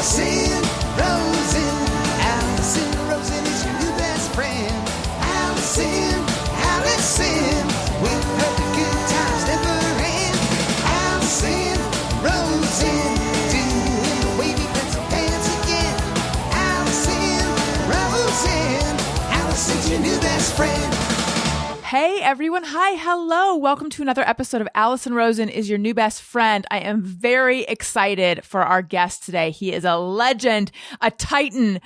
Alison Rosen. Alison Rosen is your new best friend. Alison, with her the good times never end. Alison Rosen, doing the wavy pencil dance again. Alison Rosen, Alison's your new best friend. Hey everyone. Hi. Hello. Welcome to another episode of Alison Rosen is your new best friend. I am very excited for our guest today. He is a legend, a titan,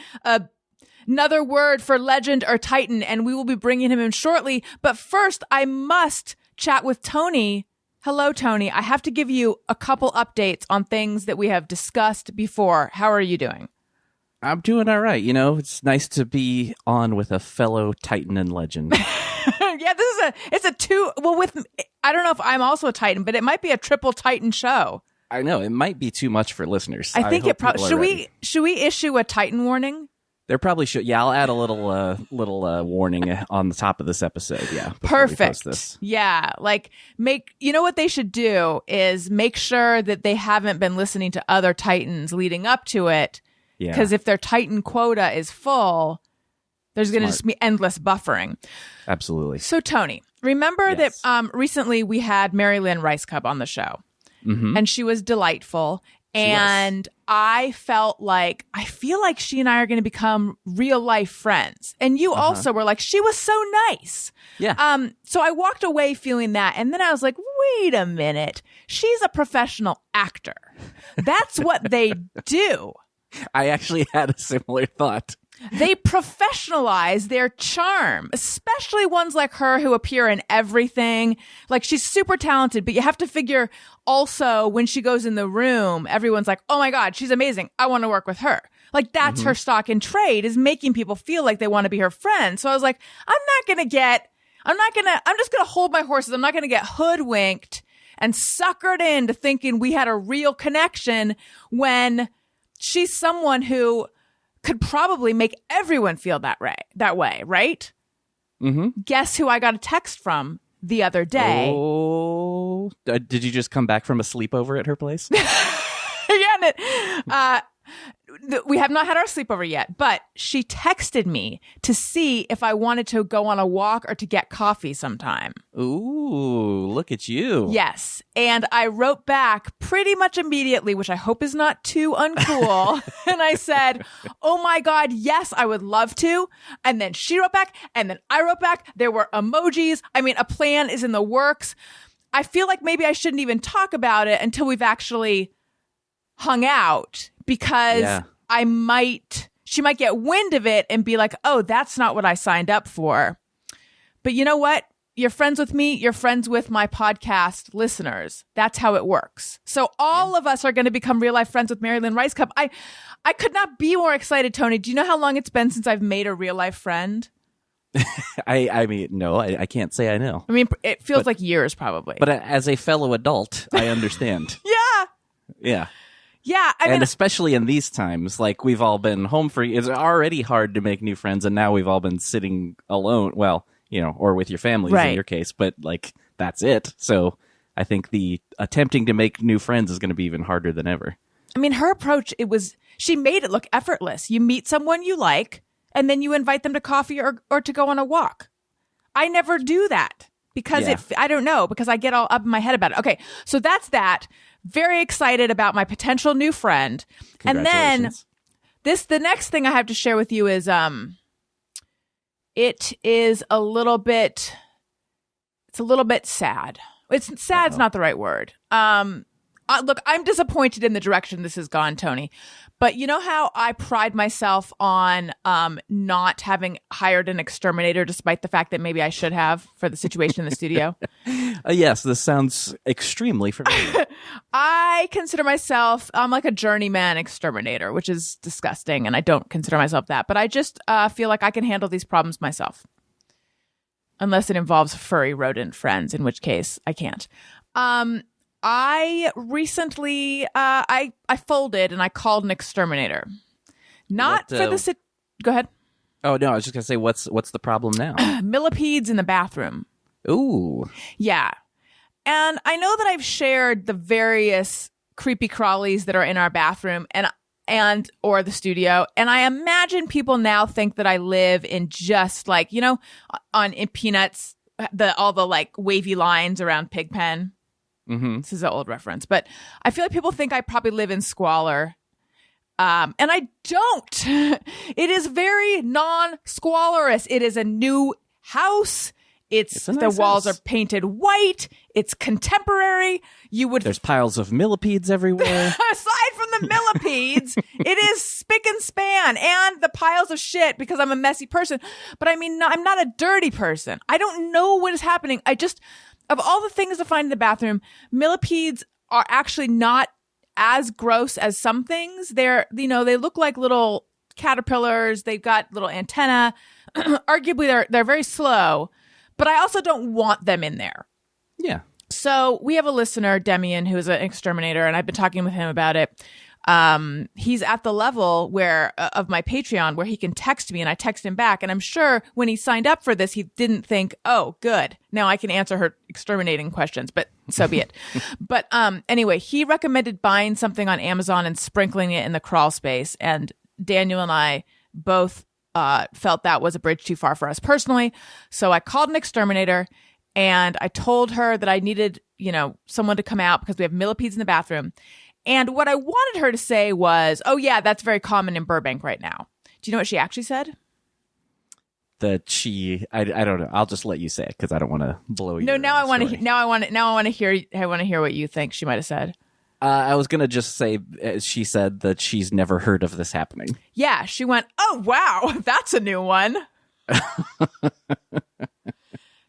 another word for legend or titan, and we will be bringing him in shortly. But first, I must chat with Tony. Hello, Tony. I have to give you a couple updates on things that we have discussed before. How are you doing? I'm doing all right. You know, it's nice to be on with a fellow titan and legend. Yeah, it's a two. Well, I don't know if I'm also a titan, but it might be a triple titan show. I know it might be too much for listeners. I think it probably should. We issue a titan warning? There probably should. Yeah, I'll add a little warning on the top of this episode. Yeah, perfect. This. Yeah, like you know what they should do is make sure that they haven't been listening to other titans leading up to it. Yeah, because if their titan quota is full, there's going to just be endless buffering. Absolutely. So, Tony, remember that recently we had Mary Lynn Rice Cub on the show, and she was delightful. And I feel like she and I are going to become real life friends. And you also were like, she was so nice. Yeah. So I walked away feeling that. And then I was like, wait a minute. She's a professional actor. That's what they do. I actually had a similar thought. They professionalize their charm, especially ones like her who appear in everything. Like, she's super talented, but you have to figure also when she goes in the room, everyone's like, oh my God, she's amazing. I want to work with her. Like, that's her stock in trade, is making people feel like they want to be her friend. So I was like, I'm just going to hold my horses. I'm not going to get hoodwinked and suckered into thinking we had a real connection when she's someone who could probably make everyone feel that way, right? Mm-hmm. Guess who I got a text from the other day? Oh, did you just come back from a sleepover at her place? Yeah, we have not had our sleepover yet, but she texted me to see if I wanted to go on a walk or to get coffee sometime. Ooh, look at you. Yes. And I wrote back pretty much immediately, which I hope is not too uncool. And I said, oh my God, yes, I would love to. And then she wrote back, and then I wrote back. There were emojis. I mean, a plan is in the works. I feel like maybe I shouldn't even talk about it until we've actually hung out, because she might get wind of it and be like, oh, that's not what I signed up for. But you know what? You're friends with me. You're friends with my podcast listeners. That's how it works. So all of us are going to become real life friends with Mary Lynn Rice Cub. I could not be more excited, Tony. Do you know how long it's been since I've made a real life friend? I mean, no, I can't say I know. I mean, it feels like years probably. But as a fellow adult, I understand. Yeah. Yeah, I mean, especially in these times, like, we've all been home for, it's already hard to make new friends, and now we've all been sitting alone, well, you know, or with your families in your case, but like, that's it. So I think the attempting to make new friends is going to be even harder than ever. I mean, her approach, she made it look effortless. You meet someone you like, and then you invite them to coffee or to go on a walk. I never do that because I don't know, because I get all up in my head about it. Okay, so that's that. Very excited about my potential new friend. And then the next thing I have to share with you is it is a little bit sad. It's sad. It's not the right word. Look, I'm disappointed in the direction this has gone, Tony. But you know how I pride myself on not having hired an exterminator, despite the fact that maybe I should have for the situation in the studio? Yes, this sounds extremely familiar. I consider myself like a journeyman exterminator, which is disgusting, and I don't consider myself that. But I just feel like I can handle these problems myself. Unless it involves furry rodent friends, in which case I can't. I recently, I folded and I called an exterminator. Not for the Go ahead. Oh, no, I was just going to say, what's the problem now? Millipedes in the bathroom. Ooh. Yeah. And I know that I've shared the various creepy crawlies that are in our bathroom, and and or the studio. And I imagine people now think that I live in just like, you know, in Peanuts, all the like wavy lines around Pigpen. Mm-hmm. This is an old reference, but I feel like people think I probably live in squalor. And I don't. It is very non-squalorous. It is a new house. It's a the nice walls house. are painted white. It's contemporary. There's piles of millipedes everywhere. Aside from the millipedes, it is spick and span, and the piles of shit because I'm a messy person. But I mean, I'm not a dirty person. I don't know what is happening. Of all the things to find in the bathroom, millipedes are actually not as gross as some things. They look like little caterpillars. They've got little antenna. Arguably, they're very slow, but I also don't want them in there. Yeah. So we have a listener, Demian, who is an exterminator, and I've been talking with him about it. He's at the level of my Patreon where he can text me and I text him back. And I'm sure when he signed up for this, he didn't think, oh, good, now I can answer her exterminating questions, but so be it. But anyway, he recommended buying something on Amazon and sprinkling it in the crawl space. And Daniel and I both felt that was a bridge too far for us personally. So I called an exterminator and I told her that I needed, someone to come out because we have millipedes in the bathroom. And what I wanted her to say was, oh, yeah, that's very common in Burbank right now. Do you know what she actually said? I don't know. I'll just let you say it because I don't want to blow you. No, now I want to hear what you think she might have said. I was going to just say she said that she's never heard of this happening. Yeah, she went, oh, wow, that's a new one.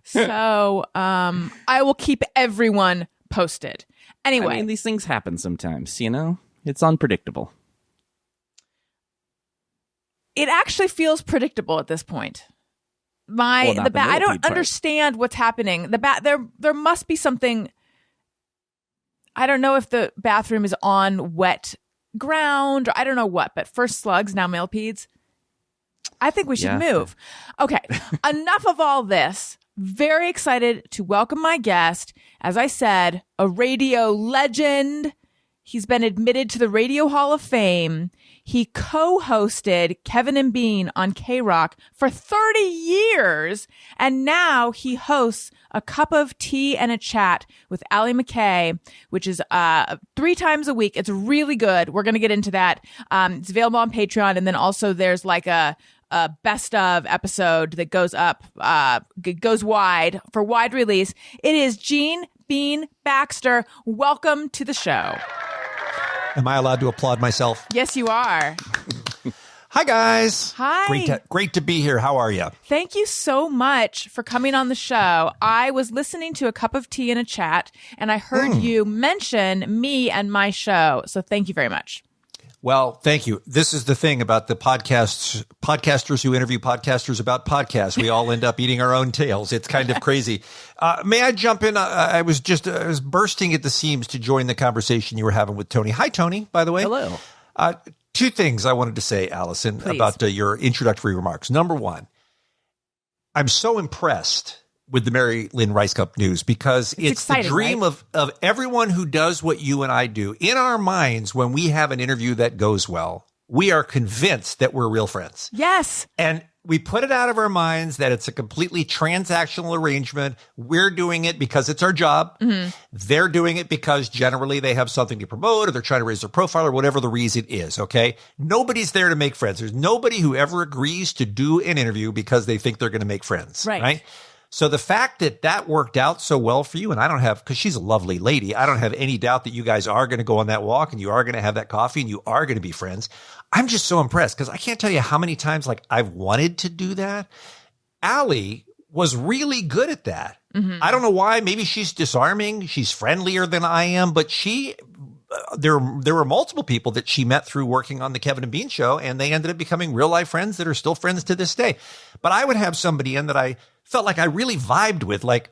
So I will keep everyone posted. Anyway. I mean, these things happen sometimes, It's unpredictable. It actually feels predictable at this point. I don't understand what's happening. There must be something. I don't know if the bathroom is on wet ground or I don't know what, but first slugs, now millipedes. I think we should move. Okay, enough of all this. Very excited to welcome my guest. As I said, a radio legend. He's been admitted to the Radio Hall of Fame. He co-hosted Kevin and Bean on KROQ for 30 years. And now he hosts A Cup of Tea and a Chat with Allie Mac Kay, which is 3 times a week. It's really good. We're going to get into that. It's available on Patreon. And then also there's like a best of episode that goes up, goes wide for wide release. It is Gene Bean Baxter. Welcome to the show. Am I allowed to applaud myself? Yes, you are. Hi, guys. Hi. Great to be here. How are you? Thank you so much for coming on the show. I was listening to A Cup of Tea and a Chat, and I heard you mention me and my show. So thank you very much. Well, thank you. This is the thing about the podcasters who interview podcasters about podcasts. We all end up eating our own tails. It's kind of crazy. May I jump in? I was bursting at the seams to join the conversation you were having with Tony. Hi, Tony, by the way. Hello. 2 things I wanted to say, Allison, Please. about your introductory remarks. Number 1, I'm so impressed with the Mary Lynn Rice Cup news because it's the dream right? of everyone who does what you and I do. In our minds, when we have an interview that goes well, we are convinced that we're real friends. Yes. And we put it out of our minds that it's a completely transactional arrangement. We're doing it because it's our job. Mm-hmm. They're doing it because generally they have something to promote or they're trying to raise their profile or whatever the reason is, okay? Nobody's there to make friends. There's nobody who ever agrees to do an interview because they think they're going to make friends, right? So the fact that worked out so well for you, and I don't have, because she's a lovely lady, I don't have any doubt that you guys are going to go on that walk and you are going to have that coffee and you are going to be friends. I'm just so impressed because I can't tell you how many times I've wanted to do that. Allie was really good at that. Mm-hmm. I don't know why. Maybe she's disarming. She's friendlier than I am, but there were multiple people that she met through working on the Kevin and Bean show, and they ended up becoming real life friends that are still friends to this day. But I would have somebody in that I felt like I really vibed with, like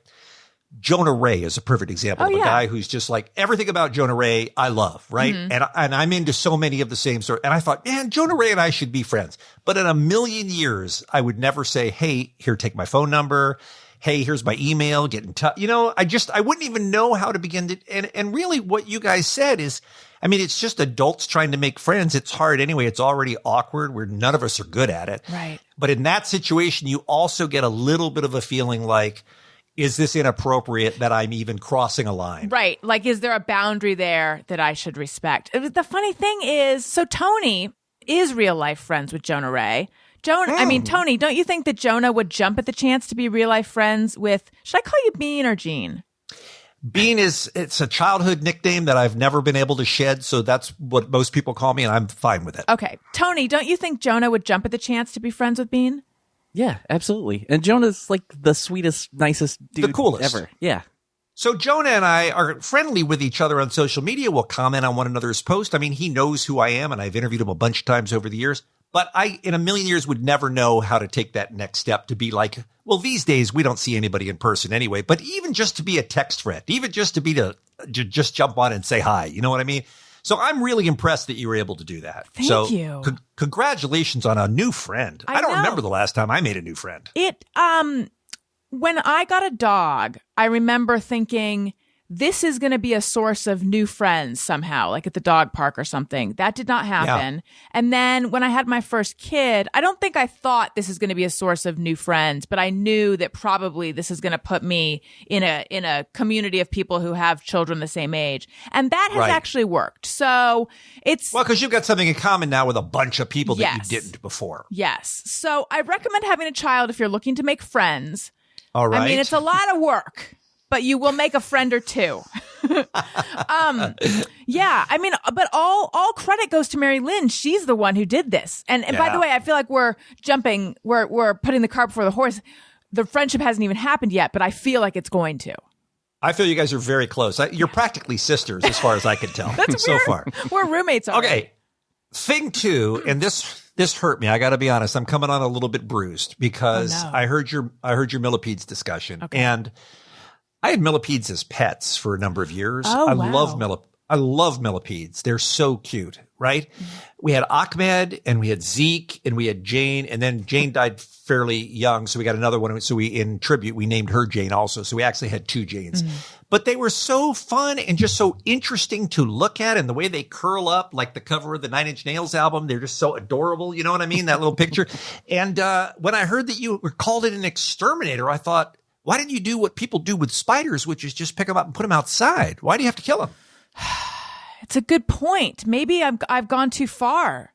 Jonah Ray is a perfect example of a guy who's just like everything about Jonah Ray I love, right? Mm-hmm. And I'm into so many of the same sort. And I thought, man, Jonah Ray and I should be friends. But in a million years, I would never say, hey, here, take my phone number. hey, here's my email, get in touch. I wouldn't even know how to begin to, and really what you guys said is, I mean, it's just adults trying to make friends. It's hard anyway. It's already awkward where none of us are good at it. Right. But in that situation, you also get a little bit of a feeling like, is this inappropriate that I'm even crossing a line? Right. Like, is there a boundary there that I should respect? The funny thing is, so Tony is real life friends with Jonah Ray. Tony, don't you think that Jonah would jump at the chance to be real life friends with, should I call you Bean or Gene? Bean it's a childhood nickname that I've never been able to shed. So that's what most people call me, and I'm fine with it. Okay. Tony, don't you think Jonah would jump at the chance to be friends with Bean? Yeah, absolutely. And Jonah's like the sweetest, nicest dude the coolest ever. Yeah. So Jonah and I are friendly with each other on social media. We'll comment on one another's posts. I mean, he knows who I am, and I've interviewed him a bunch of times over the years. But I, in a million years, would never know how to take that next step to be like, well, these days we don't see anybody in person anyway. But even just to be a text friend, even just to be to just jump on and say hi, you know what I mean? So I'm really impressed that you were able to do that. Thank you. Congratulations on a new friend. I don't remember the last time I made a new friend. When I got a dog, I remember thinking, this is going to be a source of new friends somehow, like at the dog park or something. That did not happen. Yeah. And then when I had my first kid, I don't think I thought this is going to be a source of new friends, but I knew that probably this is going to put me in a community of people who have children the same age. And that has actually worked. So it's... Well, because you've got something in common now with a bunch of people that you didn't before. Yes. So I recommend having a child if you're looking to make friends. All right. I mean, it's a lot of work, but you will make a friend or two. Yeah, I mean, but all credit goes to Mary Lynn. She's the one who did this. And by the way, I feel like we're putting the cart before the horse. The friendship hasn't even happened yet, but I feel like it's going to. I feel you guys are very close. You're practically sisters as far as I can tell. That's so weird. Far. We're roommates already. Okay. Thing two, and this hurt me. I got to be honest. I'm coming on a little bit bruised because I heard your millipedes discussion, and I had millipedes as pets for a number of years. Oh, I love millipedes. They're so cute, right? We had Ahmed and we had Zeke and we had Jane, and then Jane died fairly young. So we got another one. So in tribute, we named her Jane also. So we actually had two Janes, but they were so fun and just so interesting to look at, and the way they curl up like the cover of the 9 Inch Nails album. They're just so adorable. You know what I mean? That little picture. And when I heard that you called it an exterminator, I thought, why didn't you do what people do with spiders, which is just pick them up and put them outside? Why do you have to kill them? It's a good point. Maybe I've gone too far.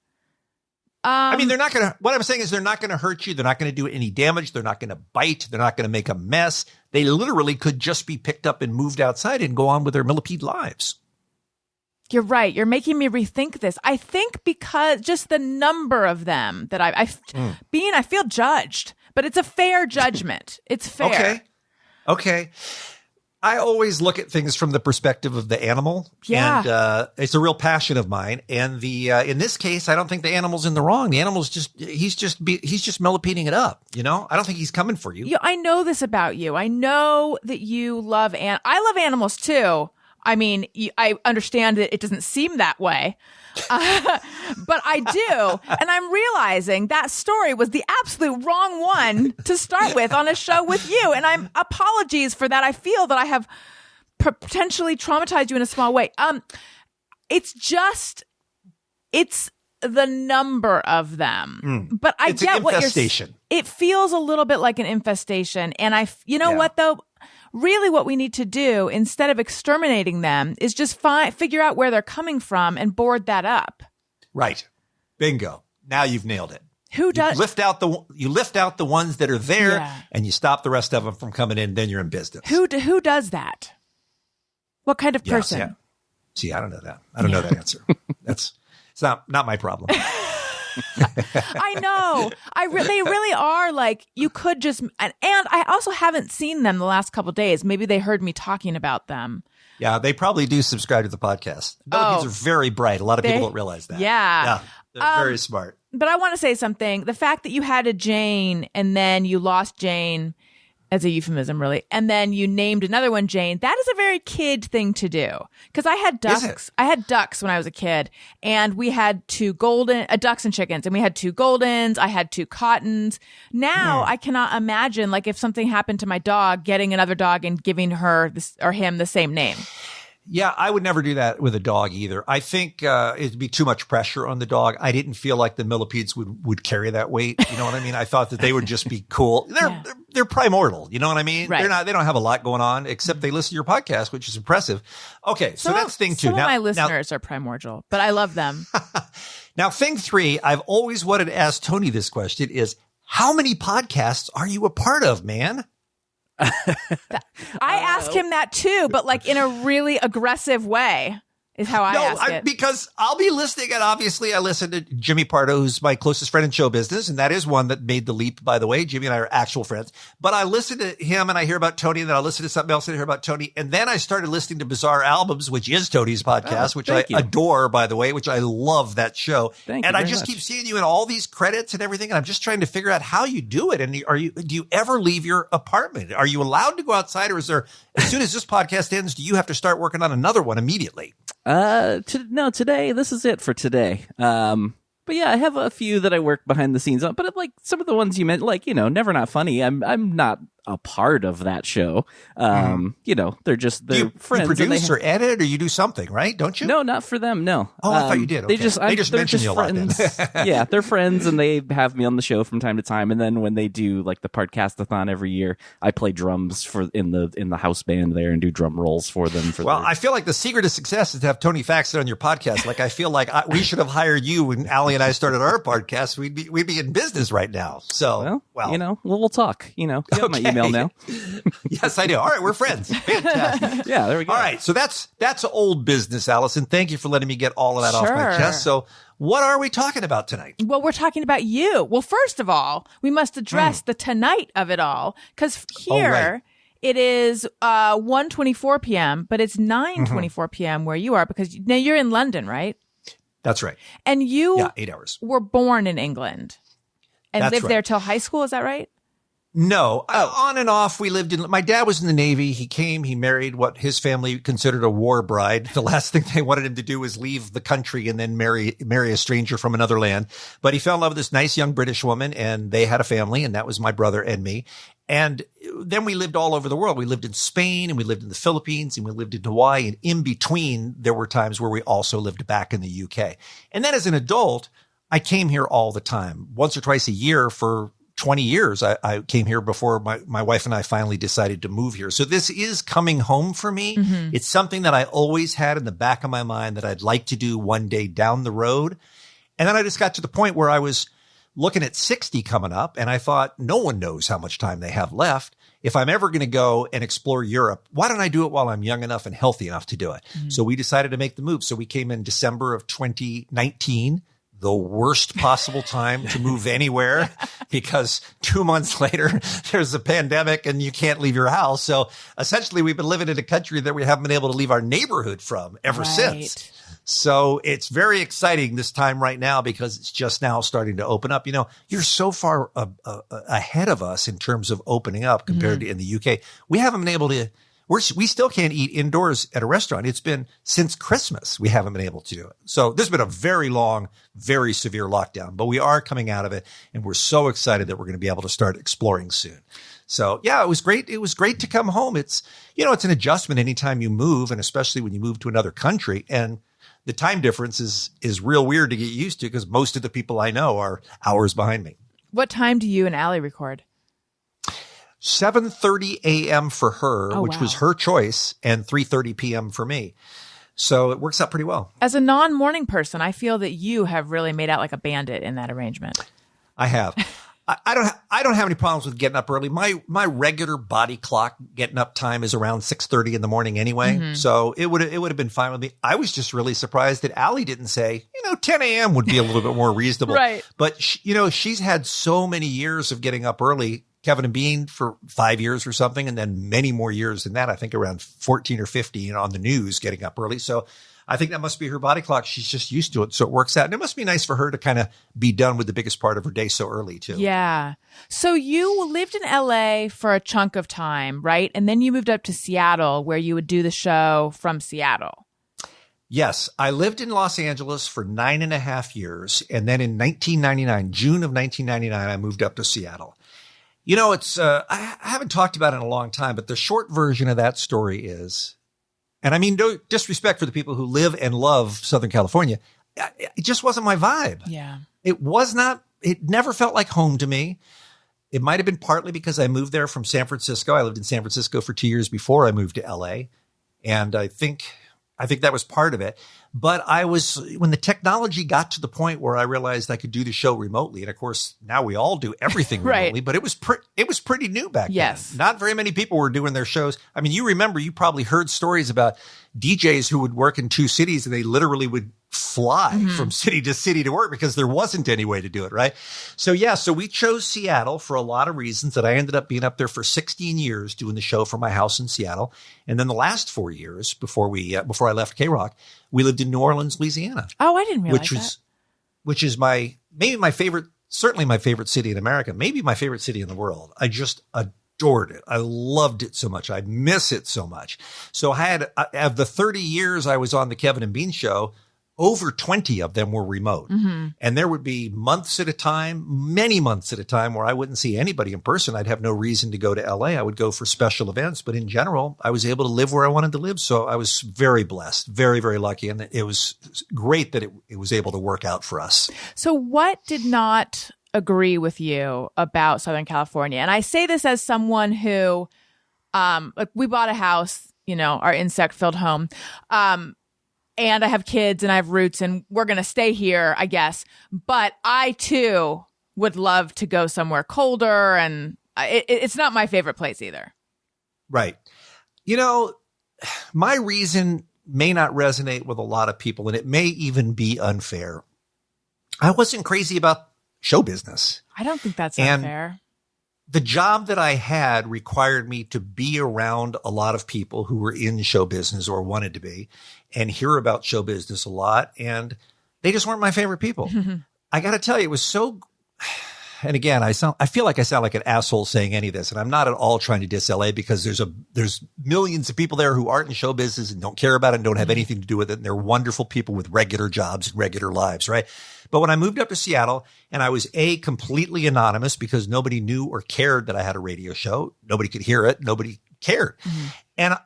I mean, what I'm saying is they're not going to hurt you. They're not going to do any damage. They're not going to bite. They're not going to make a mess. They literally could just be picked up and moved outside and go on with their millipede lives. You're right. You're making me rethink this. I think because just the number of them that I feel judged, but it's a fair judgment. It's fair. Okay. I always look at things from the perspective of the animal. Yeah. And it's a real passion of mine. And in this case, I don't think the animal's in the wrong. The animal's he's just millipeding it up. You know, I don't think he's coming for you. Yeah, I know this about you. I know that you love I love animals too. I mean, I understand that it doesn't seem that way, but I do. And I'm realizing that story was the absolute wrong one to start with on a show with you. And I'm apologies for that. I feel that I have potentially traumatized you in a small way. It's the number of them, but I get what you're saying. It feels a little bit like an infestation. And what though? Really what we need to do instead of exterminating them is just figure out where they're coming from and board that up. Right. Bingo. Now you've nailed it. Who does? You lift out the ones that are there and you stop the rest of them from coming in. Then you're in business. Who does that? What kind of person? See, I don't know that. I don't know that answer. It's not my problem. I know. They really are like, you could just, and I also haven't seen them the last couple of days. Maybe they heard me talking about them. Yeah, they probably do subscribe to the podcast. Millipedes are very bright. A lot of people don't realize that. Yeah. They're very smart. But I want to say something. The fact that you had a Jane and then you lost Jane, as a euphemism, really. And then you named another one Jane. That is a very kid thing to do. Because I had ducks. I had ducks when I was a kid, and we had two ducks and chickens, and we had two Goldens. I had two Cottons. Now I cannot imagine, like, if something happened to my dog, getting another dog and giving her or him the same name. Yeah, I would never do that with a dog either. I think it'd be too much pressure on the dog. I didn't feel like the millipedes would carry that weight. You know what I mean? I thought that they would just be cool. They're primordial. You know what I mean? Right. They don't have a lot going on except they listen to your podcast, which is impressive. Okay, so that's thing 2. Some of my listeners are primordial, but I love them. Now, thing 3, I've always wanted to ask Tony this question is, how many podcasts are you a part of, man? I ask him that too, but like in a really aggressive way is how I ask it. Because I'll be listening, and obviously I listen to Jimmy Pardo, who's my closest friend in show business, and that is one that made the leap, by the way. Jimmy and I are actual friends. But I listen to him, and I hear about Tony, and then I listen to something else and I hear about Tony. And then I started listening to Bizarre Albums, which is Tony's podcast, which I adore, by the way, which I love that show. Thank and you I just keep seeing you in all these credits and everything, and I'm just trying to figure out how you do it. And do you ever leave your apartment? Are you allowed to go outside, or is there, as soon as this podcast ends, do you have to start working on another one immediately? No, today, this is it for today. But yeah, I have a few that I work behind the scenes on, but like some of the ones you meant, like, Never Not Funny. I'm not a part of that show. They're friends. You produce or edit, or you do something, right? Don't you? No, not for them. No. Oh, I thought you did. Okay. They just mentioned you a lot. Then. Yeah, they're friends, and they have me on the show from time to time. And then when they do like the podcastathon every year, I play drums in the house band there and do drum rolls for them. I feel like the secret of success is to have Tony Faxon on your podcast. Like, I feel like we should have hired you when Allie and I started our podcast. We'd be in business right now. So, we'll talk. You have my email now. Yes, I do. All right, we're friends. Fantastic. Yeah, there we go. All right, so that's old business, Alison. Thank you for letting me get all of that off my chest. So what are we talking about tonight? Well, we're talking about you. Well, first of all, we must address the tonight of it all, because here it is 1:24 p.m., but it's 9:24 p.m. where you are, because now you're in London, right? That's right. And you 8 hours. Were born in England and lived there till high school. Is that right? No, on and off. My dad was in the Navy. He married what his family considered a war bride. The last thing they wanted him to do was leave the country and then marry a stranger from another land. But he fell in love with this nice young British woman, and they had a family, and that was my brother and me. And then we lived all over the world. We lived in Spain, and we lived in the Philippines, and we lived in Hawaii. And in between, there were times where we also lived back in the UK. And then as an adult, I came here all the time, once or twice a year for 20 years. I came here before my wife and I finally decided to move here. So this is coming home for me. Mm-hmm. It's something that I always had in the back of my mind that I'd like to do one day down the road. And then I just got to the point where I was looking at 60 coming up, and I thought, no one knows how much time they have left. If I'm ever going to go and explore Europe, why don't I do it while I'm young enough and healthy enough to do it? Mm-hmm. So we decided to make the move. So we came in December of 2019. The worst possible time to move anywhere, because 2 months later, there's a pandemic and you can't leave your house. So essentially, we've been living in a country that we haven't been able to leave our neighborhood from ever since. So it's very exciting this time right now, because it's just now starting to open up. You're so far ahead of us in terms of opening up compared to in the UK. We haven't been able to. We still can't eat indoors at a restaurant. It's been since Christmas we haven't been able to do it. So this has been a very long, very severe lockdown, but we are coming out of it, and we're so excited that we're going to be able to start exploring soon. So yeah, it was great. It was great to come home. It's an adjustment anytime you move, and especially when you move to another country. And the time difference is real weird to get used to, because most of the people I know are hours behind me. What time do you and Allie record? 7:30 a.m. for her, which was her choice, and 3:30 p.m. for me. So it works out pretty well. As a non-morning person, I feel that you have really made out like a bandit in that arrangement. I have. I don't have any problems with getting up early. My regular body clock getting up time is around 6:30 in the morning anyway. Mm-hmm. So it would have been fine with me. I was just really surprised that Allie didn't say, 10 a.m. would be a little bit more reasonable. Right. But she's had so many years of getting up early. Kevin and Bean for 5 years or something, and then many more years than that. I think around 14 or 15 on the news, getting up early. So I think that must be her body clock. She's just used to it. So it works out. And it must be nice for her to kind of be done with the biggest part of her day so early too. Yeah. So you lived in LA for a chunk of time, right? And then you moved up to Seattle where you would do the show from Seattle. Yes, I lived in Los Angeles for 9.5 years. And then in 1999, June of 1999, I moved up to Seattle. You know, it's I haven't talked about it in a long time, but the short version of that story is, and I mean, no disrespect for the people who live and love Southern California, it just wasn't my vibe. Yeah. It never felt like home to me. It might have been partly because I moved there from San Francisco. I lived in San Francisco for 2 years before I moved to LA. And I think that was part of it. But when the technology got to the point where I realized I could do the show remotely, and of course now we all do everything remotely, but it was pretty new back then. Not very many people were doing their shows. I mean, you probably heard stories about DJs who would work in 2 cities and they literally would fly from city to city to work because there wasn't any way to do it, right? So we chose Seattle for a lot of reasons that I ended up being up there for 16 years doing the show from my house in Seattle. And then the last 4 years before I left KROQ, we lived in New Orleans, Louisiana. Oh, I didn't realize which is maybe my favorite, certainly my favorite city in America, maybe my favorite city in the world. I just adored it. I loved it so much. I miss it so much. So I had, of the 30 years I was on the Kevin and Bean show, over 20 of them were remote. And there would be months at a time, many months at a time where I wouldn't see anybody in person. I'd have no reason to go to LA. I would go for special events. But in general, I was able to live where I wanted to live. So I was very blessed, very, very lucky. And it was great that it was able to work out for us. So what did not agree with you about Southern California? And I say this as someone who, we bought a house, our insect-filled home. And I have kids and I have roots and we're going to stay here, I guess. But I, too, would love to go somewhere colder. And it's not my favorite place either. Right. My reason may not resonate with a lot of people, and it may even be unfair. I wasn't crazy about show business. I don't think that's unfair. The job that I had required me to be around a lot of people who were in show business or wanted to be and hear about show business a lot. And they just weren't my favorite people. I got to tell you, it was so, and again, I feel like I sound like an asshole saying any of this, and I'm not at all trying to diss LA because there's millions of people there who aren't in show business and don't care about it and don't have anything to do with it. And they're wonderful people with regular jobs and regular lives, right? But when I moved up to Seattle and I was completely anonymous because nobody knew or cared that I had a radio show, nobody could hear it, nobody cared. And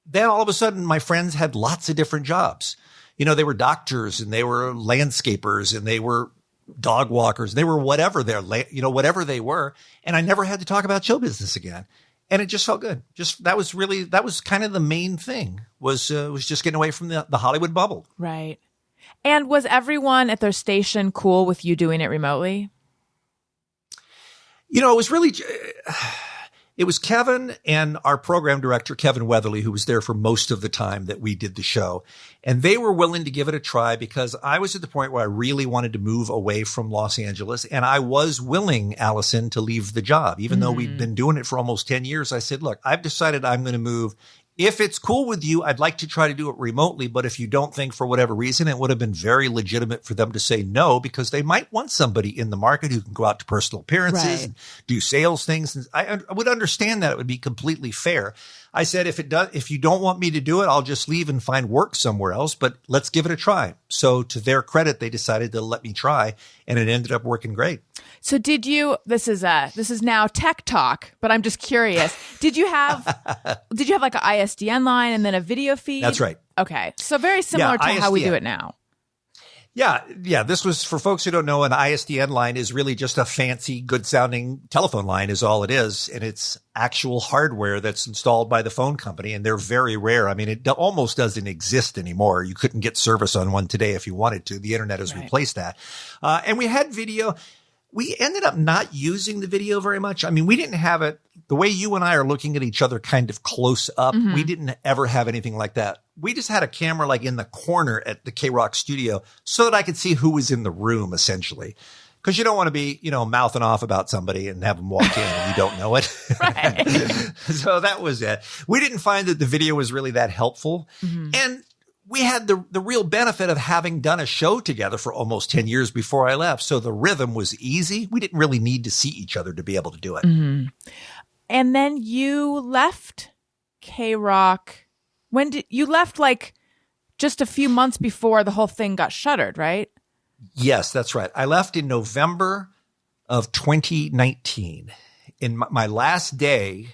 then all of a sudden my friends had lots of different jobs. They were doctors and they were landscapers and they were dog walkers. They were whatever whatever they were. And I never had to talk about show business again. And it just felt good. That was kind of the main thing was just getting away from the Hollywood bubble. Right. And was everyone at their station cool with you doing it remotely? It was Kevin and our program director, Kevin Weatherly, who was there for most of the time that we did the show. And they were willing to give it a try because I was at the point where I really wanted to move away from Los Angeles. And I was willing, Allison, to leave the job. Even though we'd been doing it for almost 10 years, I said, look, I've decided I'm going to move. If it's cool with you, I'd like to try to do it remotely. But if you don't think for whatever reason, it would have been very legitimate for them to say no, because they might want somebody in the market who can go out to personal appearances and do sales things. And I would understand that. It would be completely fair. I said, if you don't want me to do it, I'll just leave and find work somewhere else, but let's give it a try. So to their credit, they decided to let me try, and it ended up working great. So this is now tech talk, but I'm just curious. Did you have like an ISDN line and then a video feed? That's right. Okay. So very similar to how we do it now. Yeah. This was, for folks who don't know, an ISDN line is really just a fancy, good sounding telephone line is all it is. And it's actual hardware that's installed by the phone company. And they're very rare. I mean, it almost doesn't exist anymore. You couldn't get service on one today if you wanted to. The internet has replaced that. And we had video. We ended up not using the video very much. I mean, we didn't have it the way you and I are looking at each other kind of close up. We didn't ever have anything like that. We just had a camera like in the corner at the KROQ studio so that I could see who was in the room, essentially. Because you don't want to be, mouthing off about somebody and have them walk in and you don't know it. So that was it. We didn't find that the video was really that helpful. And we had the real benefit of having done a show together for almost 10 years before I left. So the rhythm was easy. We didn't really need to see each other to be able to do it. Mm-hmm. And then you left KROQ. When did you left? Like just a few months before the whole thing got shuttered, right? Yes, that's right. I left in November of 2019. In my last day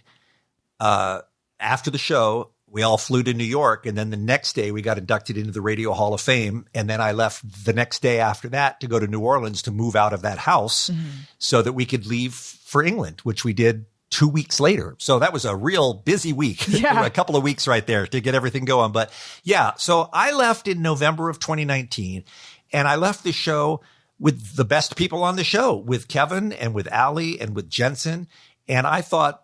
after the show, we all flew to New York, and then the next day we got inducted into the Radio Hall of Fame. And then I left the next day after that to go to New Orleans to move out of that house so that we could leave for England, which we did 2 weeks later. So that was a real busy week, a couple of weeks right there to get everything going. But yeah, so I left in November of 2019, and I left the show with the best people on the show, with Kevin and with Allie and with Jensen. And I thought,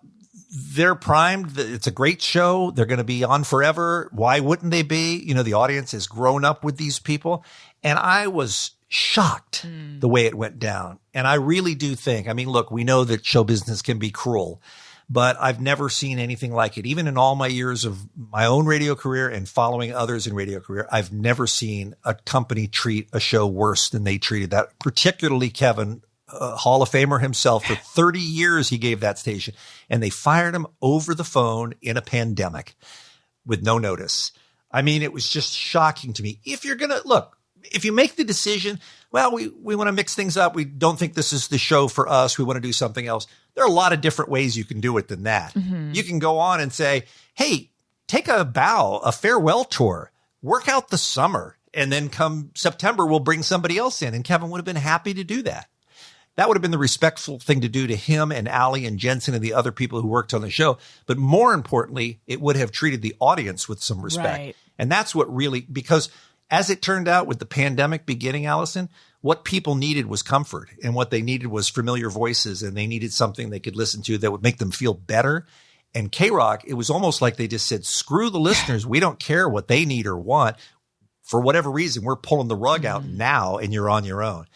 they're primed. It's a great show. They're going to be on forever. Why wouldn't they be? You know, the audience has grown up with these people. And I was shocked the way it went down. And I really do think, I mean, look, we know that show business can be cruel, but I've never seen anything like it. Even in all my years of my own radio career and following others in radio career, I've never seen a company treat a show worse than they treated that, particularly Kevin, Hall of Famer himself. For 30 years, he gave that station, and they fired him over the phone in a pandemic with no notice. I mean, it was just shocking to me. If you're going to look, if you make the decision, well, we want to mix things up. We don't think this is the show for us. We want to do something else. There are a lot of different ways you can do it than that. You can go on and say, hey, take a bow, a farewell tour, work out the summer, and then come September, we'll bring somebody else in. And Kevin would have been happy to do that. That would have been the respectful thing to do to him and Allie and Jensen and the other people who worked on the show. But more importantly, it would have treated the audience with some respect. Right. And that's what really, because as it turned out with the pandemic beginning, Alison, what people needed was comfort, and what they needed was familiar voices, and they needed something they could listen to that would make them feel better. And KROQ, it was almost like they just said, screw the listeners. We don't care what they need or want. For whatever reason, we're pulling the rug out now, and you're on your own.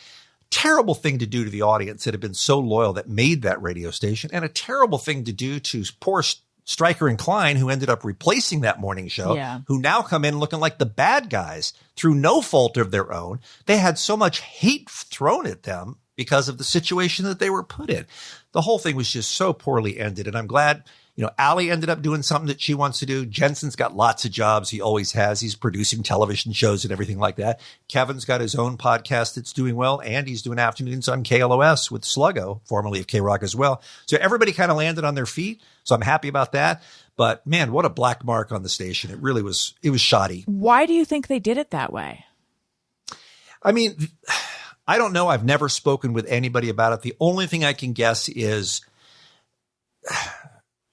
Terrible thing to do to the audience that had been so loyal that made that radio station, and a terrible thing to do to poor Stryker and Klein, who ended up replacing that morning show, who now come in looking like the bad guys through no fault of their own. They had so much hate thrown at them because of the situation that they were put in. The whole thing was just so poorly ended. And I'm glad, you know, Allie ended up doing something that she wants to do. Jensen's got lots of jobs. He always has. He's producing television shows and everything like that. Kevin's got his own podcast that's doing well, and he's doing afternoons on KLOS with Sluggo, formerly of KROQ as well. So everybody kind of landed on their feet. So I'm happy about that. But man, what a black mark on the station. It really was, it was shoddy. Why do you think they did it that way? I mean, I don't know. I've never spoken with anybody about it. The only thing I can guess is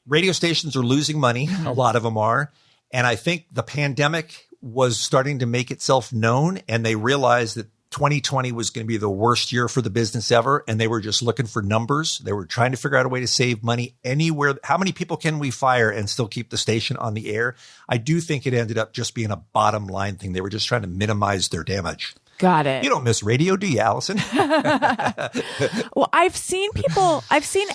radio stations are losing money. A lot of them are. And I think the pandemic was starting to make itself known, and they realized that 2020 was going to be the worst year for the business ever. And they were just looking for numbers. They were trying to figure out a way to save money anywhere. How many people can we fire and still keep the station on the air? I do think it ended up just being a bottom line thing. They were just trying to minimize their damage. Got it. You don't miss radio, do you, Alison? Well, I've seen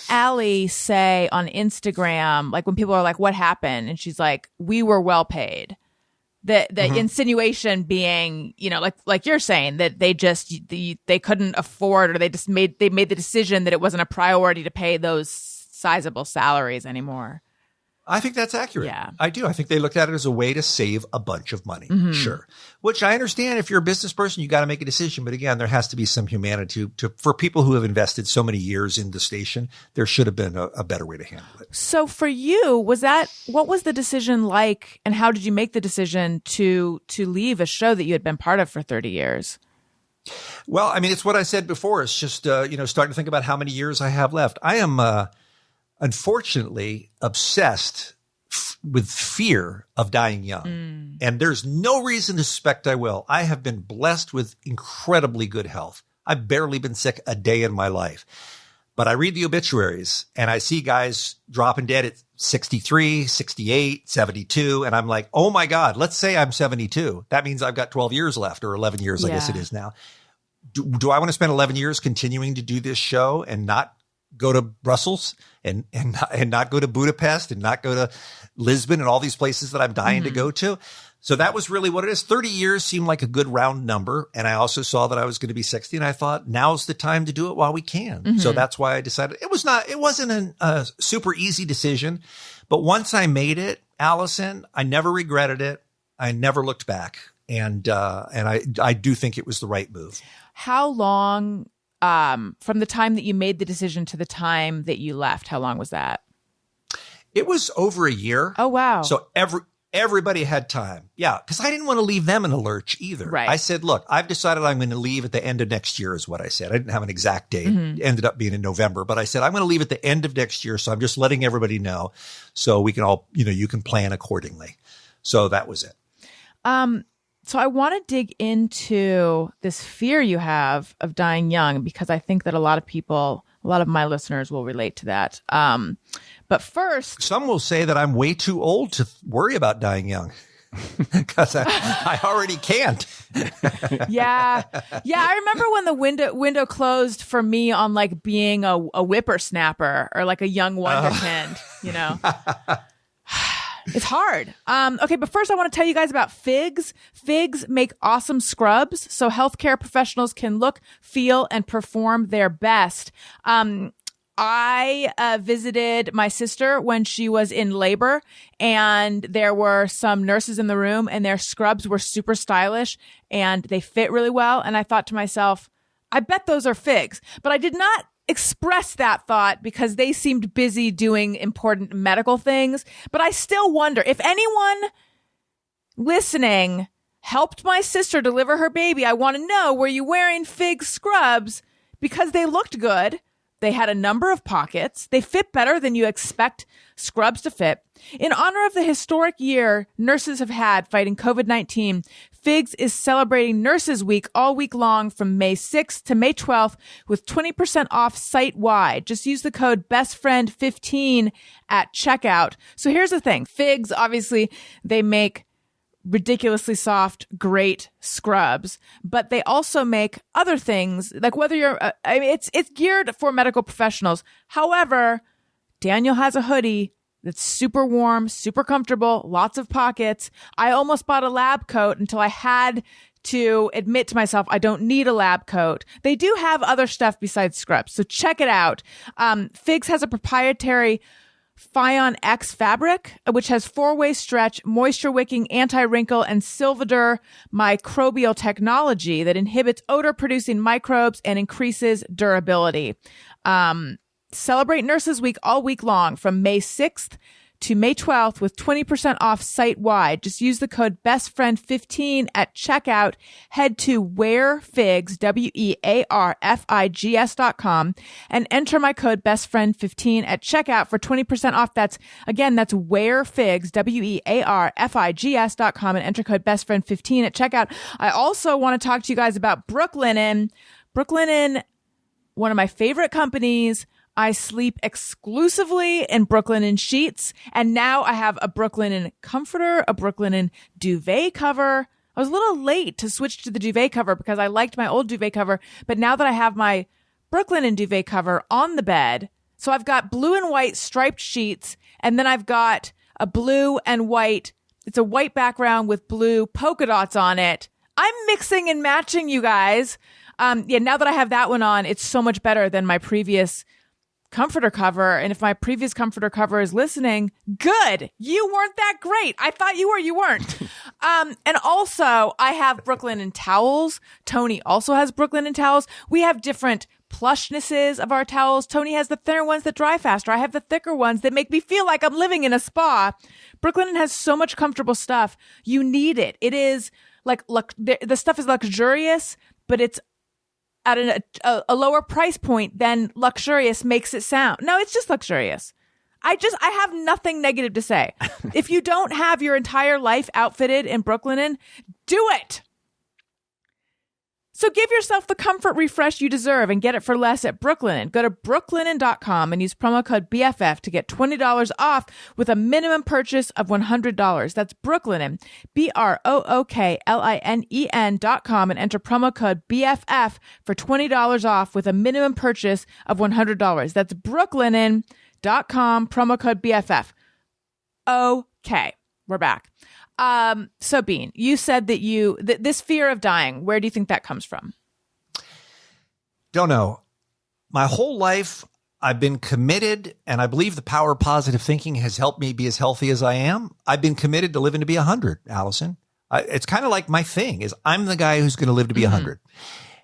Allie say on Instagram, like when people are like, what happened? And she's like, we were well paid. The insinuation being, you know, like you're saying, that they just, they couldn't afford, or they made the decision that it wasn't a priority to pay those sizable salaries anymore. I think that's accurate. Yeah. I do. I think they looked at it as a way to save a bunch of money. Sure. Which I understand. If you're a business person, you got to make a decision. But again, there has to be some humanity for people who have invested so many years in the station. There should have been a better way to handle it. So for you, what was the decision like, and how did you make the decision to leave a show that you had been part of for 30 years? Well, I mean, it's what I said before. It's just, starting to think about how many years I have left. I am, unfortunately, obsessed with fear of dying young. And there's no reason to suspect I will. I have been blessed with incredibly good health. I've barely been sick a day in my life. But I read the obituaries and I see guys dropping dead at 63, 68, 72. And I'm like, oh my God, let's say I'm 72. That means I've got 12 years left, or 11 years, I guess it is now. Do I want to spend 11 years continuing to do this show and not go to Brussels and not go to Budapest and not go to Lisbon and all these places that I'm dying to go to? So that was really what it is. 30 years seemed like a good round number. And I also saw that I was going to be 60. And I thought, now's the time to do it while we can. So that's why I decided it wasn't a super easy decision. But once I made it, Alison, I never regretted it. I never looked back. And I do think it was the right move. How long, from the time that you made the decision to the time that you left, how long was that? It was over a year. Oh, wow. So everybody had time. Yeah. Because I didn't want to leave them in a lurch either. Right. I said, look, I've decided I'm going to leave at the end of next year is what I said. I didn't have an exact date. It ended up being in November. But I said, I'm going to leave at the end of next year. So I'm just letting everybody know so we can all, you can plan accordingly. So that was it. So I want to dig into this fear you have of dying young, because I think that a lot of my listeners will relate to that. But first, some will say that I'm way too old to worry about dying young because I already can't. Yeah. I remember when the window closed for me on like being a whippersnapper or like a young wonderkind, It's hard. Okay, but first I want to tell you guys about Figs. Figs make awesome scrubs so healthcare professionals can look, feel, and perform their best. I visited my sister when she was in labor, and there were some nurses in the room, and their scrubs were super stylish, and they fit really well. And I thought to myself, I bet those are Figs. But I did not express that thought because they seemed busy doing important medical things. But I still wonder if anyone listening helped my sister deliver her baby. I want to know, were you wearing Fig scrubs? Because they looked good. They had a number of pockets. They fit better than you expect scrubs to fit. In honor of the historic year nurses have had fighting COVID-19, Figs is celebrating Nurses Week all week long from May 6th to May 12th with 20% off site-wide. Just use the code BESTFRIEND15 at checkout. So here's the thing. Figs, obviously, they make ridiculously soft, great scrubs, but they also make other things, like whether you're, it's geared for medical professionals. However, Daniel has a hoodie that's super warm, super comfortable, lots of pockets. I almost bought a lab coat until I had to admit to myself, I don't need a lab coat. They do have other stuff besides scrubs, so check it out. Figs has a proprietary Fion X fabric, which has 4-way stretch, moisture wicking, anti-wrinkle, and Silvadur microbial technology that inhibits odor-producing microbes and increases durability. Celebrate Nurses Week all week long from May 6th to May 12th with 20% off site-wide. Just use the code BESTFRIEND15 at checkout. Head to wearfigs, wearfigs.com, and enter my code BESTFRIEND15 at checkout for 20% off. That's wearfigs, wearfigs.com, and enter code BESTFRIEND15 at checkout. I also want to talk to you guys about Brooklinen. Brooklinen, one of my favorite companies. I sleep exclusively in Brooklinen sheets, and now I have a Brooklinen comforter, a Brooklinen duvet cover. I was a little late to switch to the duvet cover because I liked my old duvet cover, but now that I have my Brooklinen duvet cover on the bed, so I've got blue and white striped sheets, and then I've got a blue and white, it's a white background with blue polka dots on it. I'm mixing and matching, you guys. Now that I have that one on, it's so much better than my previous comforter cover. And if my previous comforter cover is listening, good. You weren't that great. I thought you were, you weren't. And also I have Brooklinen towels. Tony also has Brooklinen towels. We have different plushnesses of our towels. Tony has the thinner ones that dry faster. I have the thicker ones that make me feel like I'm living in a spa. Brooklinen has so much comfortable stuff. You need it. It is like, look, the stuff is luxurious, but it's at a lower price point than luxurious makes it sound. No, it's just luxurious. I have nothing negative to say. If you don't have your entire life outfitted in Brooklinen, do it. So give yourself the comfort refresh you deserve and get it for less at Brooklinen. Go to brooklinen.com and use promo code BFF to get $20 off with a minimum purchase of $100. That's Brooklinen, BROOKLINEN.com, and enter promo code BFF for $20 off with a minimum purchase of $100. That's brooklinen.com, promo code BFF. Okay, we're back. So Bean, you said that this fear of dying, where do you think that comes from? Don't know. My whole life, I've been committed, and I believe the power of positive thinking has helped me be as healthy as I am. I've been committed to living to be 100, Allison. It's kind of like my thing is I'm the guy who's going to live to be 100.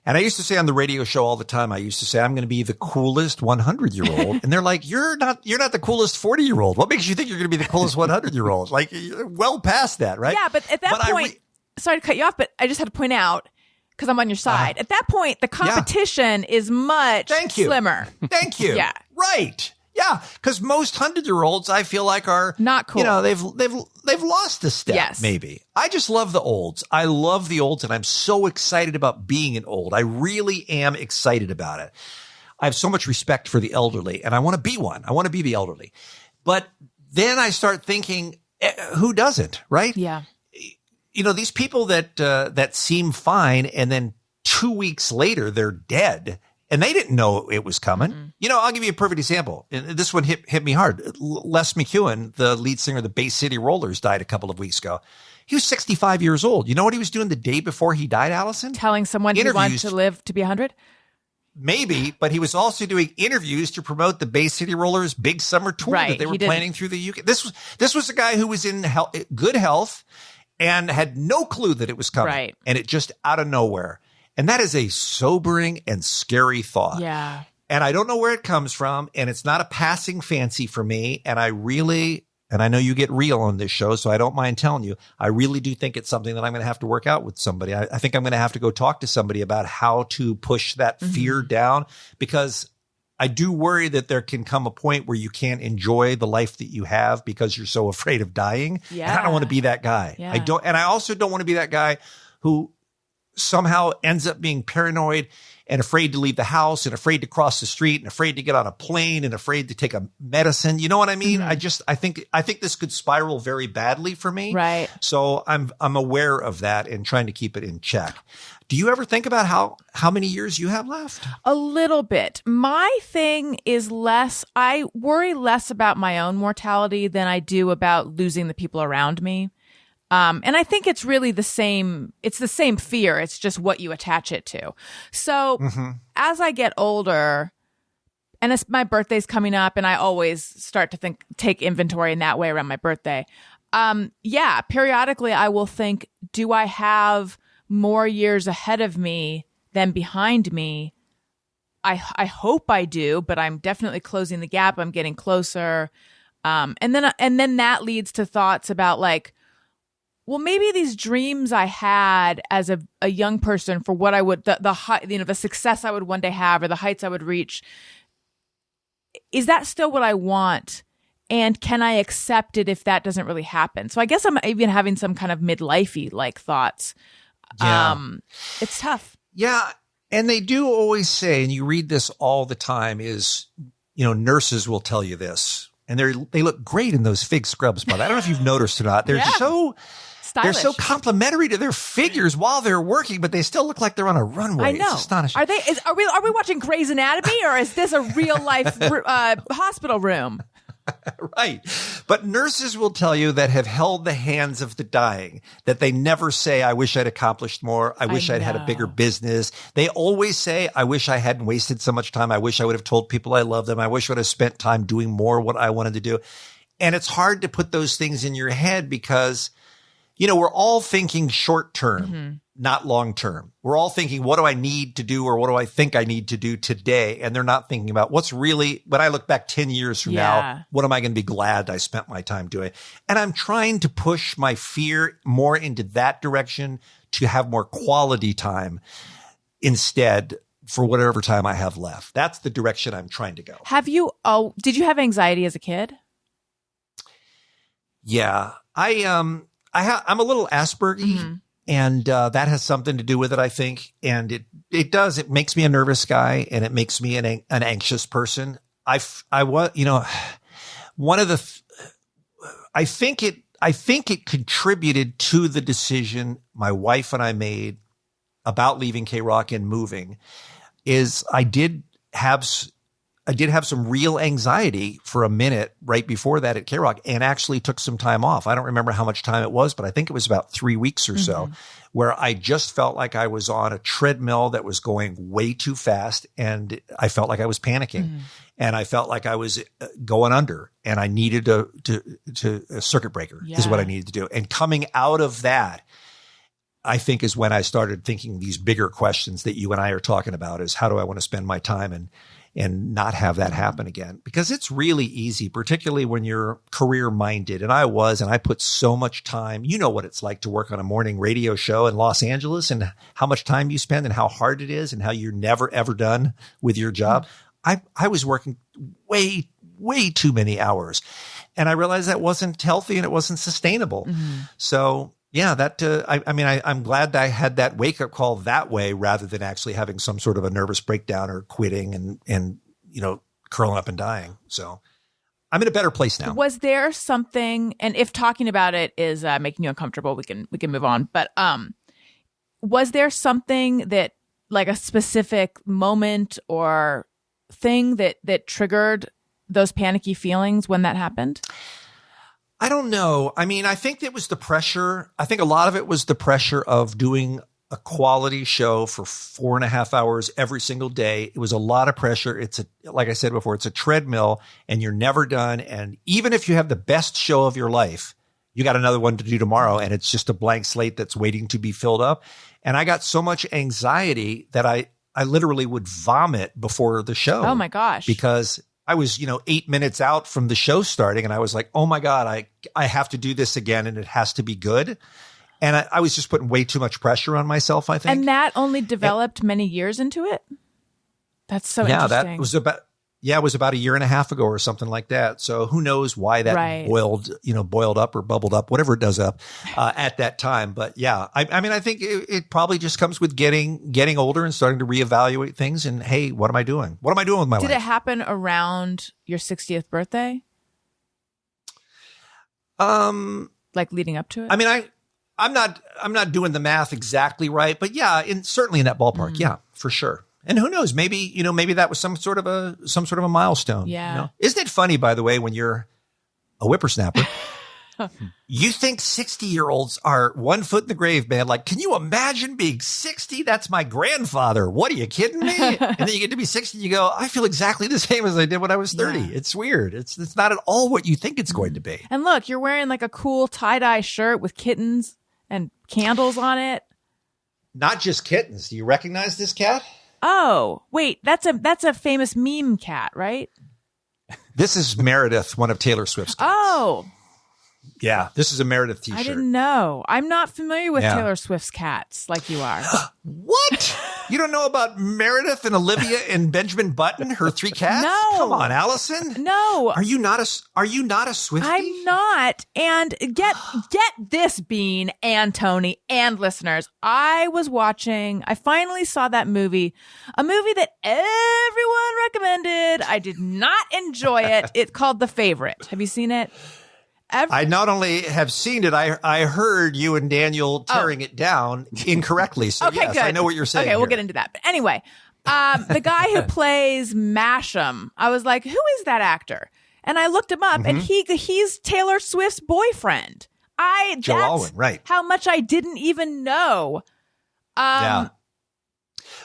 And I used to say on the radio show all the time, I used to say, I'm going to be the coolest 100-year-old. And they're like, you're not the coolest 40-year-old. What makes you think you're going to be the coolest 100-year-old? Like, you're well past that, right? Yeah, but at that point, sorry to cut you off, but I just had to point out, because I'm on your side. At that point, the competition is much slimmer. Thank you. Yeah. Right. Yeah, because most 100-year-olds, I feel like, are not cool. You know, they've lost a step. Yes. Maybe. I just love the olds. I love the olds, and I'm so excited about being an old. I really am excited about it. I have so much respect for the elderly, and I want to be one. I want to be the elderly. But then I start thinking, who doesn't? Right? Yeah. You know, these people that seem fine, and then 2 weeks later they're dead. And they didn't know it was coming. Mm-hmm. You know, I'll give you a perfect example. And this one hit me hard. Les McEwen, the lead singer of the Bay City Rollers, died a couple of weeks ago. He was 65 years old. You know what he was doing the day before he died, Allison? Telling someone he wanted to live to be 100? Maybe, but he was also doing interviews to promote the Bay City Rollers' big summer tour that they were planning through the UK. This was a guy who was in good health and had no clue that it was coming. Right. And it just out of nowhere. And that is a sobering and scary thought. Yeah. And I don't know where it comes from. And it's not a passing fancy for me. And I know you get real on this show, so I don't mind telling you, I really do think it's something that I'm going to have to work out with somebody. I think I'm going to have to go talk to somebody about how to push that fear down, because I do worry that there can come a point where you can't enjoy the life that you have because you're so afraid of dying. Yeah. And I don't want to be that guy. Yeah. I also don't want to be that guy who somehow ends up being paranoid and afraid to leave the house and afraid to cross the street and afraid to get on a plane and afraid to take a medicine. You know what I mean? I think this could spiral very badly for me. Right. So I'm aware of that and trying to keep it in check. Do you ever think about how many years you have left? A little bit. My thing is I worry less about my own mortality than I do about losing the people around me. And I think it's really the same fear. It's just what you attach it to. So as I get older, and as my birthday's coming up, and I always start to take inventory in that way around my birthday. Periodically I will think, do I have more years ahead of me than behind me? I hope I do, but I'm definitely closing the gap. I'm getting closer. And then that leads to thoughts about like, well, maybe these dreams I had as a young person for what I would, the success I would one day have or the heights I would reach, is that still what I want? And can I accept it if that doesn't really happen? So I guess I'm even having some kind of midlife-y like thoughts. Yeah. It's tough. Yeah. And they do always say, and you read this all the time, is, nurses will tell you this. And they look great in those fig scrubs, but I don't know if you've noticed or not. They're so stylish. They're so complimentary to their figures while they're working, but they still look like they're on a runway. I know. It's astonishing. Are we watching Grey's Anatomy, or is this a real life hospital room? Right. But nurses will tell you that have held the hands of the dying, that they never say, I wish I'd accomplished more. I wish I'd had a bigger business. They always say, I wish I hadn't wasted so much time. I wish I would have told people I love them. I wish I would have spent time doing more what I wanted to do. And it's hard to put those things in your head because, we're all thinking short term, not long term. We're all thinking, what do I need to do, or what do I think I need to do today? And they're not thinking about what's really, when I look back 10 years from now, what am I going to be glad I spent my time doing? And I'm trying to push my fear more into that direction to have more quality time instead for whatever time I have left. That's the direction I'm trying to go. Did you have anxiety as a kid? Yeah, I'm a little Asperger, and that has something to do with it, I think. And it makes me a nervous guy, and it makes me an anxious person. I think it contributed to the decision my wife and I made about leaving KROQ and moving. Is I did have some real anxiety for a minute right before that at KROQ and actually took some time off. I don't remember how much time it was, but I think it was about 3 weeks or so where I just felt like I was on a treadmill that was going way too fast. And I felt like I was panicking and I felt like I was going under and I needed to a circuit breaker is what I needed to do. And coming out of that, I think is when I started thinking these bigger questions that you and I are talking about is how do I want to spend my time and not have that happen again? Because it's really easy, particularly when you're career minded. And I put so much time. You know what it's like to work on a morning radio show in Los Angeles and how much time you spend and how hard it is and how you're never, ever done with your job. I was working way, way too many hours and I realized that wasn't healthy and it wasn't sustainable. So yeah, I'm glad that I had that wake up call that way rather than actually having some sort of a nervous breakdown or quitting and curling up and dying. So I'm in a better place now. Was there something, and if talking about it is making you uncomfortable, we can move on. But was there something that, like a specific moment or thing that triggered those panicky feelings when that happened? I don't know. I mean, I think it was the pressure. I think a lot of it was the pressure of doing a quality show for 4.5 hours every single day. It was a lot of pressure. Like I said before, it's a treadmill and you're never done. And even if you have the best show of your life, you got another one to do tomorrow and it's just a blank slate that's waiting to be filled up. And I got so much anxiety that I literally would vomit before the show. Oh my gosh. Because I was, 8 minutes out from the show starting and I was like, oh my God, I have to do this again and it has to be good. And I was just putting way too much pressure on myself, I think. And that only developed many years into it? That's so interesting. That was it was about a year and a half ago or something like that. So who knows why that boiled up or bubbled up, whatever it does up at that time. But yeah, I mean, I think it probably just comes with getting older and starting to reevaluate things. And hey, what am I doing? What am I doing with my life? Did it happen around your 60th birthday? Like leading up to it? I mean, I'm not doing the math exactly right, but yeah, certainly in that ballpark. Yeah, for sure. And who knows? Maybe that was some sort of a milestone. Yeah. Isn't it funny, by the way, when you're a whippersnapper, you think 60-year-olds are 1 foot in the grave, man. Like, can you imagine being 60? That's my grandfather. What, are you kidding me? And then you get to be 60 and you go, I feel exactly the same as I did when I was 30. Yeah. It's weird. It's not at all what you think it's going to be. And look, you're wearing like a cool tie-dye shirt with kittens and candles on it. Not just kittens. Do you recognize this cat? Oh, wait, that's a famous meme cat, right? This is Meredith, one of Taylor Swift's cats. Oh. Yeah, this is a Meredith t-shirt. I didn't know. I'm not familiar with Taylor Swift's cats like you are. What? You don't know about Meredith and Olivia and Benjamin Button, her 3 cats? No. Come on, Allison. No. Are you not a Swiftie? I'm not. And get this, Bean and Tony and listeners. I finally saw that movie, a movie that everyone recommended. I did not enjoy it. It's called The Favorite. Have you seen it? I not only have seen it, I heard you and Daniel tearing it down incorrectly. So okay, yes, good. I know what you're saying. Okay, we'll get into that. But anyway, the guy who plays Masham, I was like, who is that actor? And I looked him up, and he's Taylor Swift's boyfriend. Joe Alwyn, right? How much I didn't even know. Yeah.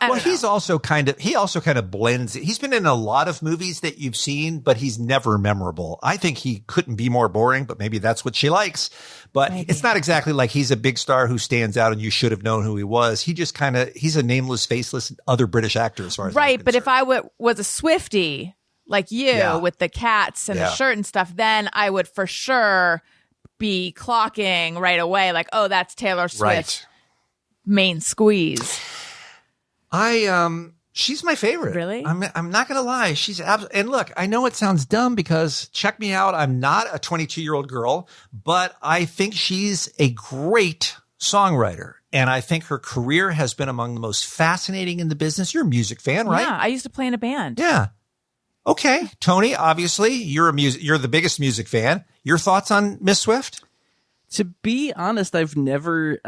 Well, he also kind of blends. He's been in a lot of movies that you've seen, but he's never memorable. I think he couldn't be more boring, but maybe that's what she likes. But It's not exactly like he's a big star who stands out and you should have known who he was. He just he's a nameless, faceless other British actor as far as right. But if I was a Swiftie like you with the cats and the shirt and stuff, then I would for sure be clocking right away. Like, oh, that's Taylor Swift main squeeze. She's my favorite. Really? I'm not going to lie. She's and look, I know it sounds dumb because check me out. I'm not a 22-year-old girl, but I think she's a great songwriter. And I think her career has been among the most fascinating in the business. You're a music fan, right? Yeah. I used to play in a band. Yeah. Okay. Tony, obviously you're the biggest music fan. Your thoughts on Miss Swift? To be honest, I've never,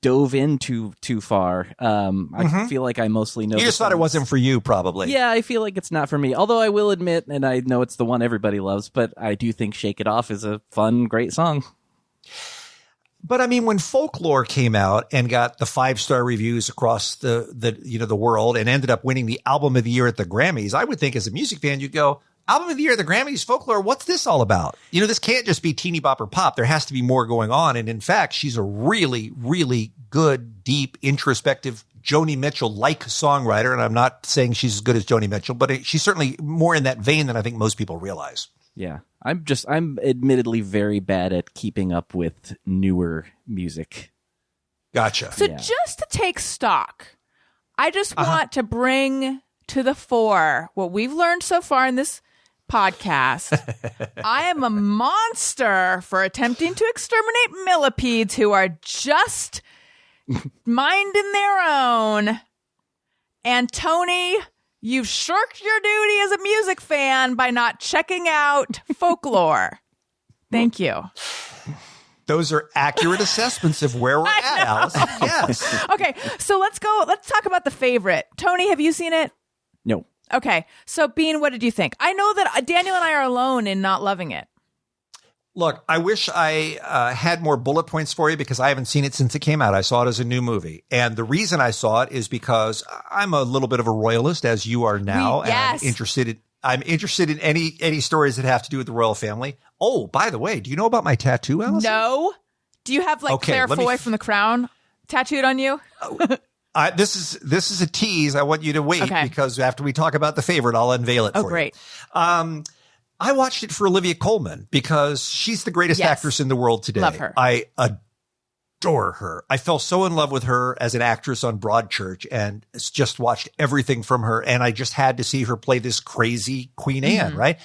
dove into too far. I feel like I mostly know. You just thought it wasn't for you, probably. Yeah, I feel like it's not for me. Although I will admit, and I know it's the one everybody loves, but I do think "Shake It Off" is a fun, great song. But I mean, when Folklore came out and got the 5-star reviews across the world and ended up winning the album of the year at the Grammys, I would think as a music fan, you'd go, album of the year at the Grammys, Folklore, what's this all about? This can't just be teeny bopper pop. There has to be more going on. And in fact, she's a really, really good, deep, introspective Joni Mitchell-like songwriter. And I'm not saying she's as good as Joni Mitchell, but she's certainly more in that vein than I think most people realize. Yeah. I'm admittedly very bad at keeping up with newer music. Gotcha. So just to take stock, I just want to bring to the fore what we've learned so far in this podcast. I am a monster for attempting to exterminate millipedes who are just minding their own. And Tony, you've shirked your duty as a music fan by not checking out Folklore. Thank you. Those are accurate assessments of where we're at, Allison. Yes. Okay, so let's talk about the favorite. Tony, have you seen it? No. Okay, so Bean, what did you think? I know that Daniel and I are alone in not loving it. Look, I wish I had more bullet points for you because I haven't seen it since it came out. I saw it as a new movie. And the reason I saw it is because I'm a little bit of a royalist, as you are now. Yes. And I'm interested in any stories that have to do with the royal family. Oh, by the way, do you know about my tattoo, Allison? No. Do you have Claire Foy from The Crown tattooed on you? This is a tease. I want you to wait because after we talk about the favorite, I'll unveil it for you. Oh, great. I watched it for Olivia Colman because she's the greatest actress in the world today. Love her. I adore her. I fell so in love with her as an actress on Broadchurch and just watched everything from her. And I just had to see her play this crazy Queen Anne, right?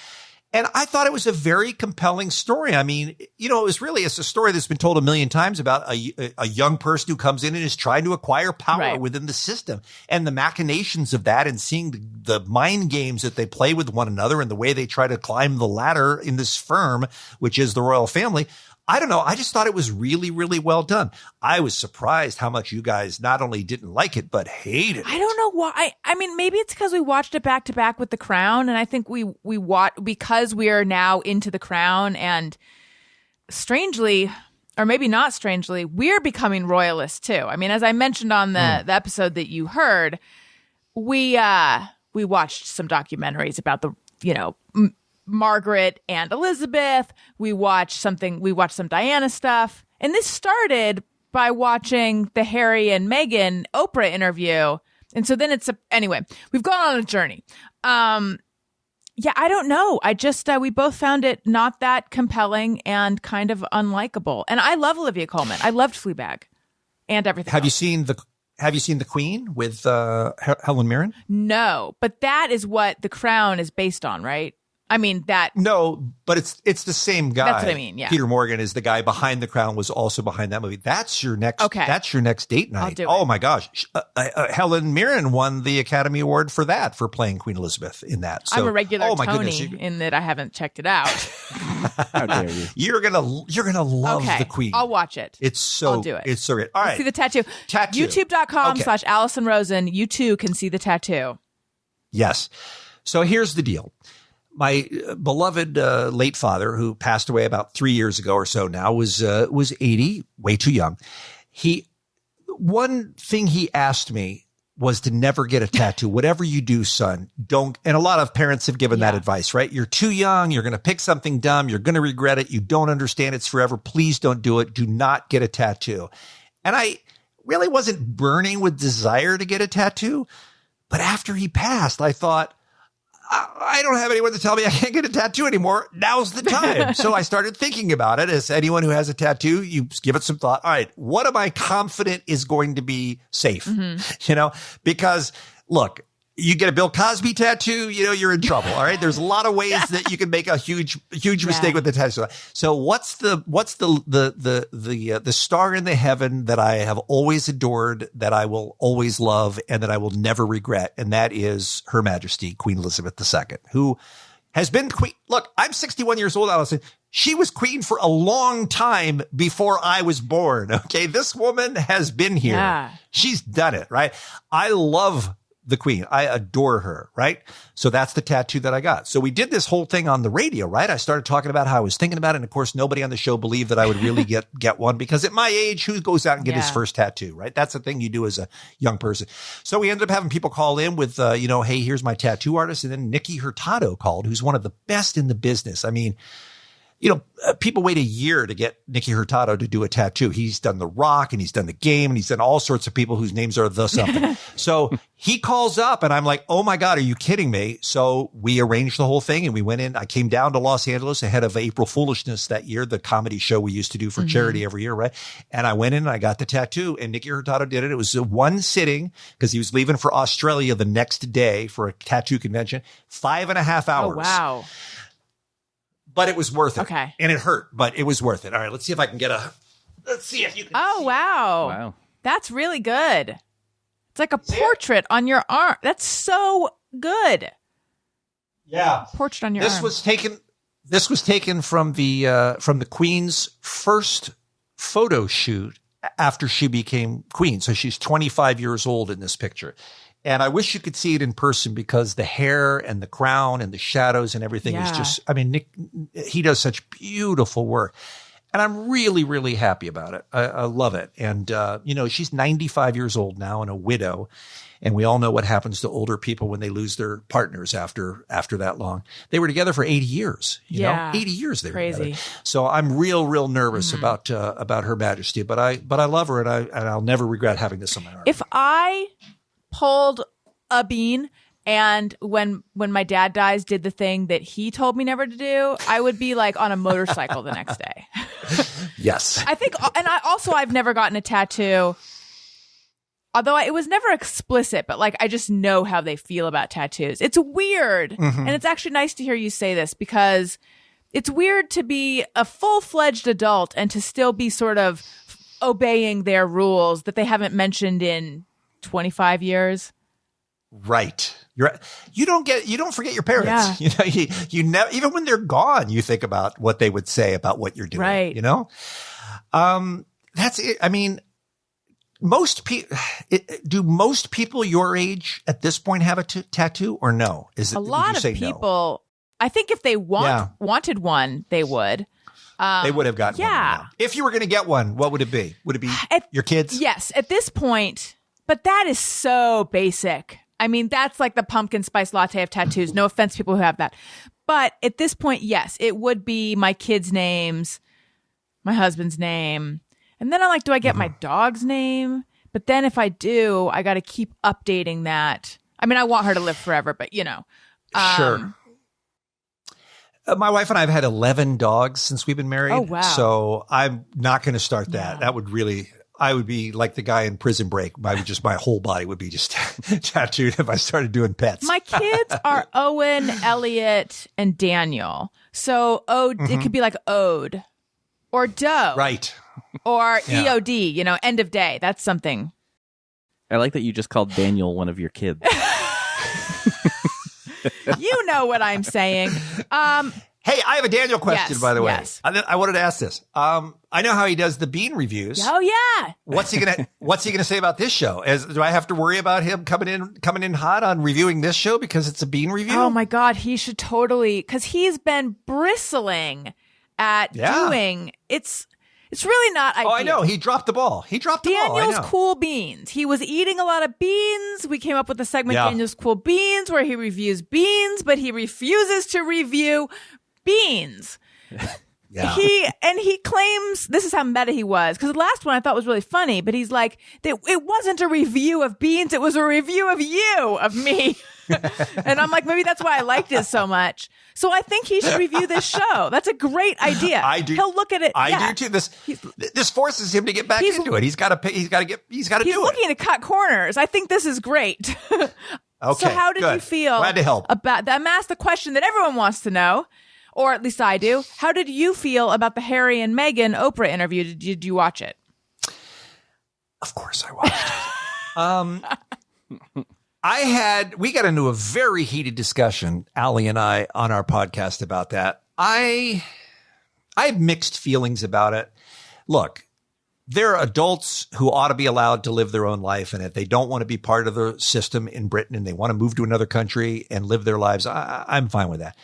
And I thought it was a very compelling story. I mean, it's a story that's been told a million times about a young person who comes in and is trying to acquire power within the system and the machinations of that, and seeing the mind games that they play with one another and the way they try to climb the ladder in this firm, which is the royal family. I don't know. I just thought it was really, really well done. I was surprised how much you guys not only didn't like it, but hated it. I don't know why. I mean, maybe it's because we watched it back to back with The Crown. And I think we watch because we are now into The Crown, and strangely, or maybe not strangely, we're becoming royalists too. I mean, as I mentioned on the episode that you heard, we watched some documentaries about the, Margaret and Elizabeth. We watched some Diana stuff. And this started by watching the Harry and Meghan Oprah interview. And so then anyway, we've gone on a journey. I don't know. I just, we both found it not that compelling and kind of unlikable. And I love Olivia Colman. I loved Fleabag and everything. Have you seen the Queen with Helen Mirren? No, but that is what The Crown is based on, right? I mean that. No, but it's the same guy. That's what I mean. Yeah. Peter Morgan is the guy behind The Crown, was also behind that movie. That's your next. Okay. That's your next date night. I'll do it. Oh my gosh, Helen Mirren won the Academy Award for playing Queen Elizabeth in that. So, I'm a regular oh my Tony goodness, in that I haven't checked it out. How dare you? You're gonna love The Queen. I'll watch it. I'll do it. It's so good. All right. See the tattoo. YouTube.com/Alison Rosen. You too can see the tattoo. Yes. So here's the deal. My beloved late father, who passed away about 3 years ago or so now, was 80, way too young. One thing he asked me was to never get a tattoo. Whatever you do, son, don't. And a lot of parents have given that advice, right? You're too young. You're going to pick something dumb. You're going to regret it. You don't understand it's forever. Please don't do it. Do not get a tattoo. And I really wasn't burning with desire to get a tattoo. But after he passed, I thought, I don't have anyone to tell me I can't get a tattoo anymore. Now's the time. So I started thinking about it. As anyone who has a tattoo, you give it some thought. All right, what am I confident is going to be safe? Because look, you get a Bill Cosby tattoo, you're in trouble. All right. There's a lot of ways that you can make a huge mistake with the tattoo. So what's the star in the heaven that I have always adored, that I will always love, and that I will never regret? And that is Her Majesty, Queen Elizabeth II, who has been queen. Look, I'm 61 years old, Alison. She was queen for a long time before I was born. Okay. This woman has been here. Yeah. She's done it, right? I love the queen. I adore her, right? So that's the tattoo that I got. So we did this whole thing on the radio, right? I started talking about how I was thinking about it. And of course, nobody on the show believed that I would really get one, because at my age, who goes out and get his first tattoo, right? That's the thing you do as a young person. So we ended up having people call in with, hey, here's my tattoo artist. And then Nikki Hurtado called, who's one of the best in the business. I mean, people wait a year to get Nikki Hurtado to do a tattoo. He's done The Rock and he's done The Game and he's done all sorts of people whose names are the something. So he calls up and I'm like, oh my God, are you kidding me? So we arranged the whole thing and we went in. I came down to Los Angeles ahead of April Foolishness that year, the comedy show we used to do for charity every year, right? And I went in and I got the tattoo and Nikki Hurtado did it. It was one sitting because he was leaving for Australia the next day for a tattoo convention, 5.5 hours. Oh, wow. But it was worth it. Okay. And it hurt, but it was worth it. All right, let's see if I can let's see if you can. Oh, wow. Wow. That's really good. It's like a portrait on your arm. That's so good. Yeah. Portrait on your This arm. was taken from the Queen's first photo shoot after she became queen. So she's 25 years old in this picture. And I wish you could see it in person because the hair and the crown and the shadows and everything is just, I mean, Nick, he does such beautiful work. And I'm really, really happy about it. I love it. And, she's 95 years old now and a widow. And we all know what happens to older people when they lose their partners after that long. They were together for 80 years, you know, 80 years they were together. So I'm real nervous about Her Majesty, but I love her and I'll never regret having this on my arm. If I pulled a bean and when my dad dies did the thing that he told me never to do, I would be like on a motorcycle the next day. Yes. I think, and I've never gotten a tattoo, although it was never explicit, but like I just know how they feel about tattoos. It's weird. And it's actually nice to hear you say this because it's weird to be a full-fledged adult and to still be sort of obeying their rules that they haven't mentioned in 25 years. Right. You don't forget your parents. Yeah. You never, even when they're gone, you think about what they would say about what you're doing. Right. That's it. I mean, do most people your age at this point have a tattoo or no? A lot of people, no? I think if they wanted one, they would. They would have gotten one. Yeah. If you were going to get one, what would it be? Would it be your kids? Yes. At this point. But that is so basic. I mean, that's like the pumpkin spice latte of tattoos. No offense to people who have that. But at this point, yes, it would be my kids' names, my husband's name. And then I'm like, do I get my dog's name? But then if I do, I got to keep updating that. I mean, I want her to live forever, but Sure. My wife and I have had 11 dogs since we've been married. Oh, wow. So I'm not going to start that. That would really... I would be like the guy in Prison Break. My whole body would be just tattooed if I started doing pets. My kids are Owen, Elliot, and Daniel. So it could be like Ode or Doe. Right. Or EOD, end of day. That's something. I like that you just called Daniel one of your kids. You know what I'm saying. Hey, I have a Daniel question, by the way. Yes. I wanted to ask this. I know how he does the bean reviews. Oh yeah. What's he gonna say about this show? Do I have to worry about him coming in hot on reviewing this show because it's a bean review? Oh my God, he should totally, because he's been bristling at doing it's really not ideal. Oh, I know. He dropped the ball. Daniel's Cool Beans. He was eating a lot of beans. We came up with the segment Daniel's Cool Beans where he reviews beans, but he refuses to review beans. Yeah. He claims this is how meta he was, because the last one I thought was really funny, but he's like, it wasn't a review of beans, it was a review of me. And I'm like, maybe that's why I liked it so much. So I think he should review this show. That's a great idea. I do. He'll look at it. I do too. This forces him to get back into it. He's got to do it. He's looking to cut corners. I think this is great. Okay. So how did you feel? Glad to help. I'm asked the question that everyone wants to know. Or at least I do. How did you feel about the Harry and Meghan Oprah interview? Did you watch it? Of course I watched it. We got into a very heated discussion, Allie and I, on our podcast about that. I have mixed feelings about it. Look, there are adults who ought to be allowed to live their own life. And if they don't want to be part of the system in Britain and they want to move to another country and live their lives, I'm fine with that.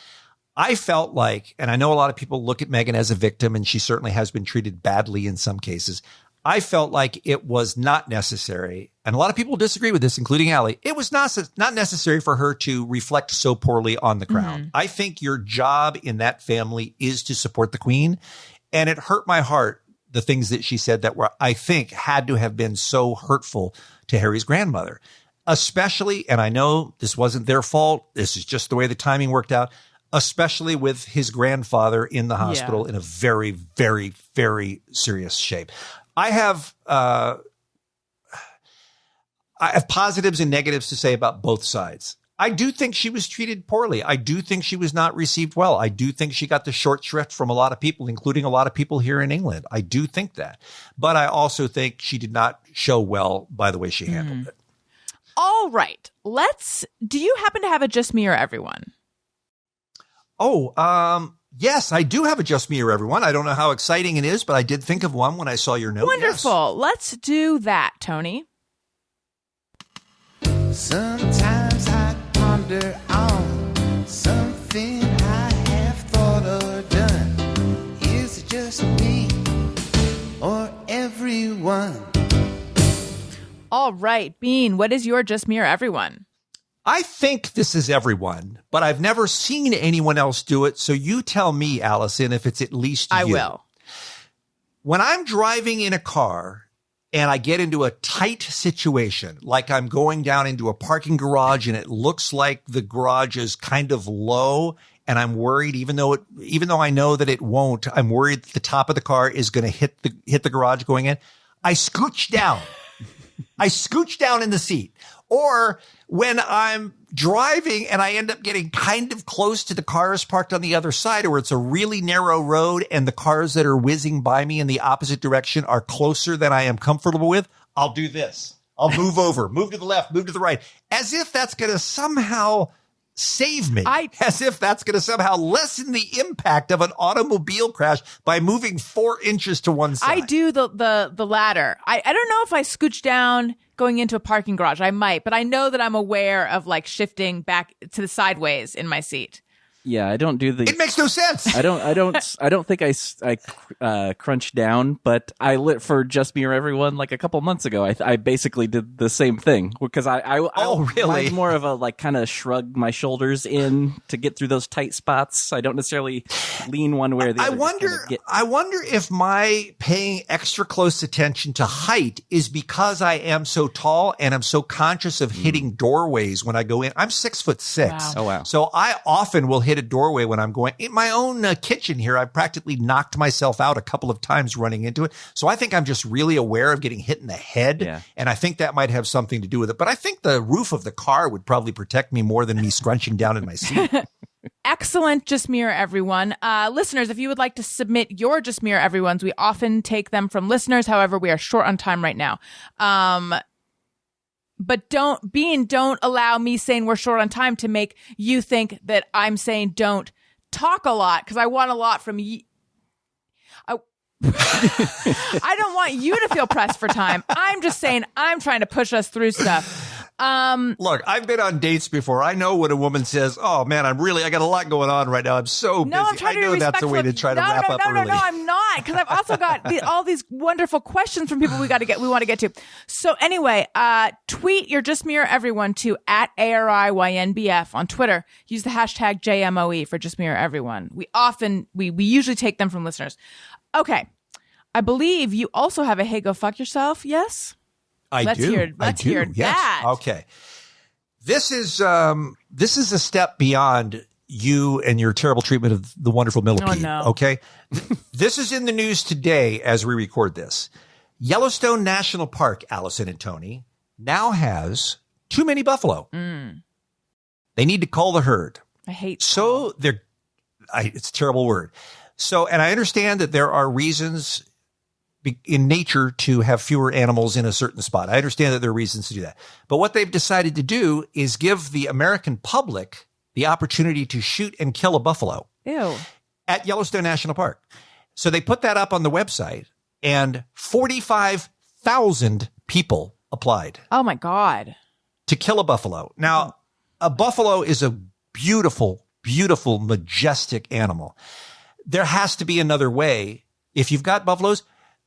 I felt like, and I know a lot of people look at Meghan as a victim, and she certainly has been treated badly in some cases. I felt like it was not necessary, and a lot of people disagree with this, including Allie. It was not necessary for her to reflect so poorly on the crown. Mm-hmm. I think your job in that family is to support the Queen, and it hurt my heart, the things that she said that were, I think, had to have been so hurtful to Harry's grandmother, especially, and I know this wasn't their fault, this is just the way the timing worked out, especially with his grandfather in the hospital in a very, very, very serious shape. I have positives and negatives to say about both sides. I do think she was treated poorly. I do think she was not received well. I do think she got the short shrift from a lot of people, including a lot of people here in England. I do think that. But I also think she did not show well by the way she handled it. All right. Do you happen to have a Just Me or Everyone? Yes, I do have a Just Me or Everyone. I don't know how exciting it is, but I did think of one when I saw your note. Wonderful. Yes. Let's do that, Tony. Sometimes I ponder on something I have thought or done. Is it just me or everyone? All right, Bean, what is your Just Me or Everyone? I think this is everyone, but I've never seen anyone else do it. So you tell me, Allison, if it's at least you. I will. When I'm driving in a car and I get into a tight situation, like I'm going down into a parking garage and it looks like the garage is kind of low, and I'm worried, even though I know that it won't, I'm worried that the top of the car is going to hit the garage going in. I scooch down. I scooch down in the seat. Or when I'm driving and I end up getting kind of close to the cars parked on the other side, or it's a really narrow road and the cars that are whizzing by me in the opposite direction are closer than I am comfortable with, I'll do this. I'll move over, move to the left, move to the right, as if that's going to somehow save me, as if that's going to somehow lessen the impact of an automobile crash by moving 4 inches to one side. I do the latter. I don't know if I scooch down going into a parking garage. I might, but I know that I'm aware of like shifting back to the sideways in my seat. Yeah, I don't do the. It makes no sense. I don't think I crunch down, but I lit for Just Me or Everyone like a couple months ago. I basically did the same thing because really? Mine's more of a like kind of shrug my shoulders in to get through those tight spots. I don't necessarily lean one way or the other. I wonder if my paying extra close attention to height is because I am so tall and I'm so conscious of hitting doorways when I go in. I'm 6'6". Wow. Oh wow! So I often will hit a doorway when I'm going in my own kitchen here. I've practically knocked myself out a couple of times running into it. So I think I'm just really aware of getting hit in the head. Yeah. And I think that might have something to do with it. But I think the roof of the car would probably protect me more than me scrunching down in my seat. Excellent Just Me or Everyone. Listeners, if you would like to submit your Just Me or Everyones, we often take them from listeners. However, we are short on time right now. But don't allow me saying we're short on time to make you think that I'm saying don't talk a lot, because I want a lot from you. I don't want you to feel pressed for time. I'm just saying I'm trying to push us through stuff. Look, I've been on dates before. I know when a woman says, "Oh man, I got a lot going on right now. I'm so busy." I'm trying I know that's a way to try to wrap up early. No, I'm not, because I've also got all these wonderful questions from people we want to get to. So anyway, tweet your Just Me or Everyone to @ariynbf on Twitter. Use the hashtag JMOE for Just Me or Everyone. We usually take them from listeners. Okay, I believe you also have a "Hey, go fuck yourself." Yes. Let's hear yes. that. Okay. This is a step beyond you and your terrible treatment of the wonderful millipede. Oh, no. Okay. This is in the news today as we record this. Yellowstone National Park, Allison and Tony, now has too many buffalo. They need to cull the herd. I hate so it's a terrible word. So, and I understand that there are reasons in nature to have fewer animals in a certain spot. I understand that there are reasons to do that. But what they've decided to do is give the American public the opportunity to shoot and kill a buffalo. Ew. At Yellowstone National Park. So they put that up on the website, and 45,000 people applied. Oh my God. To kill a buffalo. Now, a buffalo is a beautiful, beautiful, majestic animal. There has to be another way. If you've got buffaloes,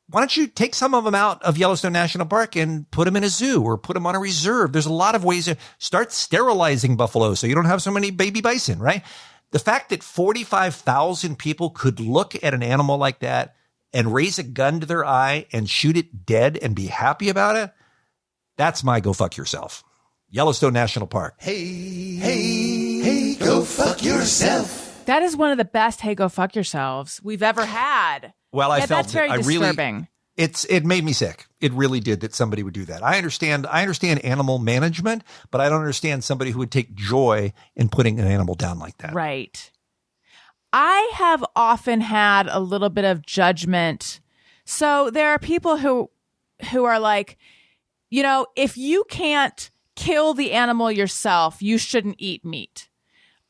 why don't you take some of them out of Yellowstone National Park and put them in a zoo or put them on a reserve? There's a lot of ways to start sterilizing buffaloes so you don't have so many baby bison, right? The fact that 45,000 people could look at an animal like that and raise a gun to their eye and shoot it dead and be happy about it, that's my go fuck yourself. Yellowstone National Park. Hey, go fuck yourself. That is one of the best "Hey, go fuck yourselves" we've ever had. Well, I Yeah, felt that's very disturbing. It made me sick. It really did that somebody would do that. I understand animal management, but I don't understand somebody who would take joy in putting an animal down like that. Right. I have often had a little bit of judgment. So there are people who are like, you know, if you can't kill the animal yourself, you shouldn't eat meat.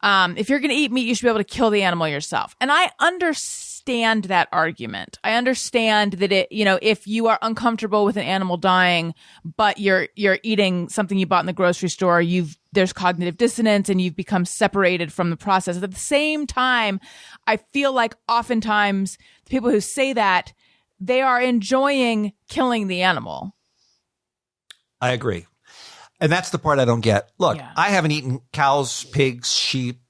If you're going to eat meat, you should be able to kill the animal yourself. And I understand that argument. I understand that if you are uncomfortable with an animal dying, but you're eating something you bought in the grocery store, there's cognitive dissonance and you've become separated from the process. At the same time, I feel like oftentimes the people who say that, they are enjoying killing the animal. I agree. And that's the part I don't get. Look, Yeah. I haven't eaten cows, pigs, sheep,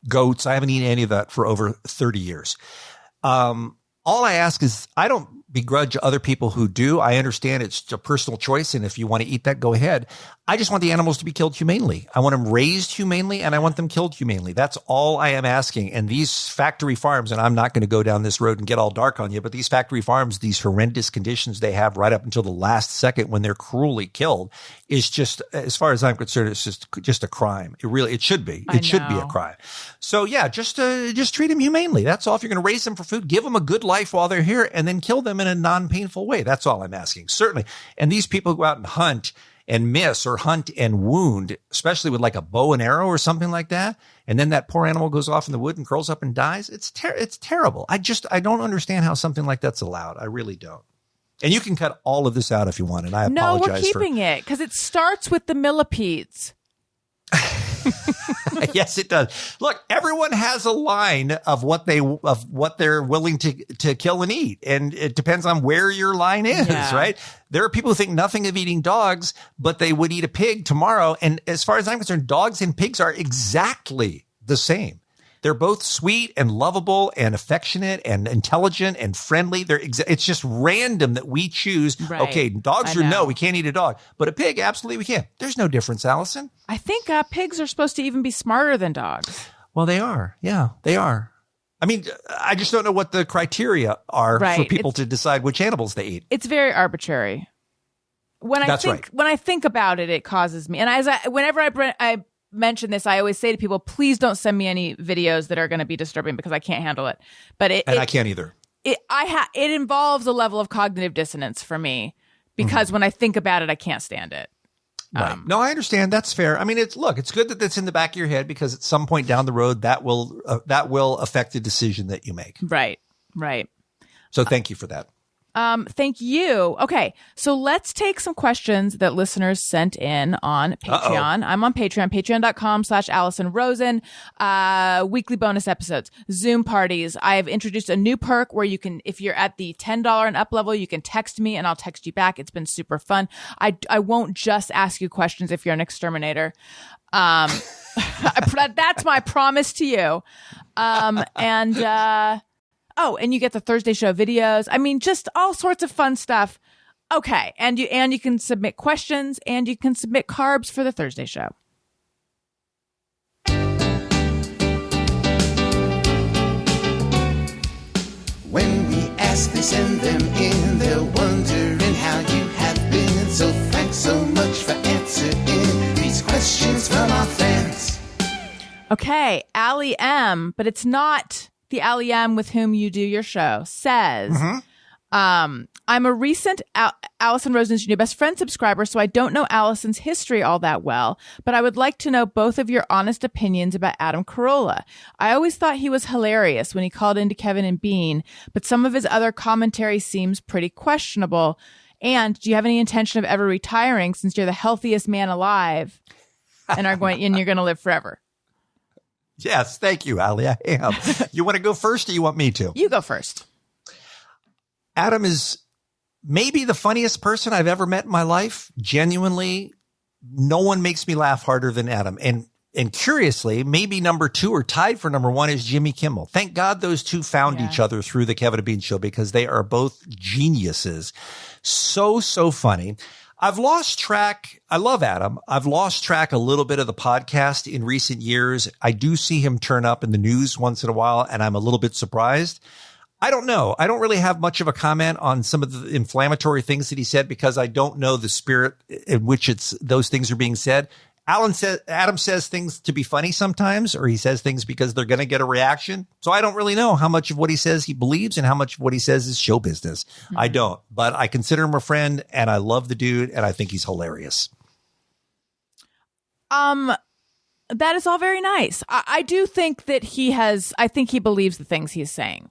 goats. I haven't eaten any of that for over 30 years. All I ask is I don't begrudge other people who do. I understand it's a personal choice. And if you want to eat that, go ahead. I just want the animals to be killed humanely. I want them raised humanely and I want them killed humanely. That's all I am asking. And these factory farms, and I'm not going to go down this road and get all dark on you, but these factory farms, these horrendous conditions they have right up until the last second when they're cruelly killed is just, as far as I'm concerned, it's just a crime. It should be. It should be a crime. So yeah, just treat them humanely. That's all. If you're going to raise them for food, give them a good life while they're here and then kill them in a non-painful way. That's all I'm asking. Certainly. And these people who go out and hunt and miss or hunt and wound, especially with like a bow and arrow or something like that. And then that poor animal goes off in the wood and curls up and dies. It's terrible. I don't understand how something like that's allowed. I really don't. And you can cut all of this out if you want. And I apologize. No, we're keeping it because it starts with the millipedes. Yes, it does. Look, everyone has a line of what they're willing to kill and eat. And it depends on where your line is, right? There are people who think nothing of eating dogs, but they would eat a pig tomorrow. And as far as I'm concerned, dogs and pigs are exactly the same. They're both sweet and lovable and affectionate and intelligent and friendly. It's just random that we choose. Right. Okay, dogs no, we can't eat a dog, but a pig, absolutely we can. There's no difference, Allison. I think pigs are supposed to even be smarter than dogs. Well, they are. Yeah, they are. I mean, I just don't know what the criteria are for people to decide which animals they eat. It's very arbitrary. When I think about it, it causes me. And whenever I mention this, I always say to people, please don't send me any videos that are going to be disturbing because I can't handle it. But I can't either. It involves a level of cognitive dissonance for me because when I think about it, I can't stand it. Right. No, I understand. That's fair. I mean, it's good that that's in the back of your head because at some point down the road that will affect the decision that you make. Right. Right. So thank you for that. Thank you. Okay. So let's take some questions that listeners sent in on Patreon. I'm on Patreon, patreon.com/Alison Rosen. Weekly bonus episodes, Zoom parties. I've introduced a new perk where you can, if you're at the $10 and up level, you can text me and I'll text you back. It's been super fun. I won't just ask you questions if you're an exterminator. That's my promise to you. And you get the Thursday show videos. I mean, just all sorts of fun stuff. Okay. And you can submit questions and you can submit carbs for the Thursday show. When we ask, they send them in. They're wondering how you have been. So thanks so much for answering these questions from our fans. Okay. Allie M, but it's not the Allie M with whom you do your show, says, I'm a recent Alison Rosen's new best friend subscriber, so I don't know Alison's history all that well, but I would like to know both of your honest opinions about Adam Carolla. I always thought he was hilarious when he called into Kevin and Bean, but some of his other commentary seems pretty questionable. And do you have any intention of ever retiring since you're the healthiest man alive and you're going to live forever? Yes, thank you, Allie. I am. You want to go first or you want me to? You go first. Adam is maybe the funniest person I've ever met in my life. Genuinely, no one makes me laugh harder than Adam. And curiously, maybe number 2 or tied for number 1 is Jimmy Kimmel. Thank God those two found each other through the Kevin and Bean show because they are both geniuses. So funny. I've lost track. I love Adam. I've lost track a little bit of the podcast in recent years. I do see him turn up in the news once in a while, and I'm a little bit surprised. I don't know. I don't really have much of a comment on some of the inflammatory things that he said because I don't know the spirit in which those things are being said. Adam says things to be funny sometimes, or he says things because they're going to get a reaction. So I don't really know how much of what he says he believes and how much of what he says is show business. Mm-hmm. I don't, but I consider him a friend and I love the dude and I think he's hilarious. That is all very nice. I do think that I think he believes the things he's saying.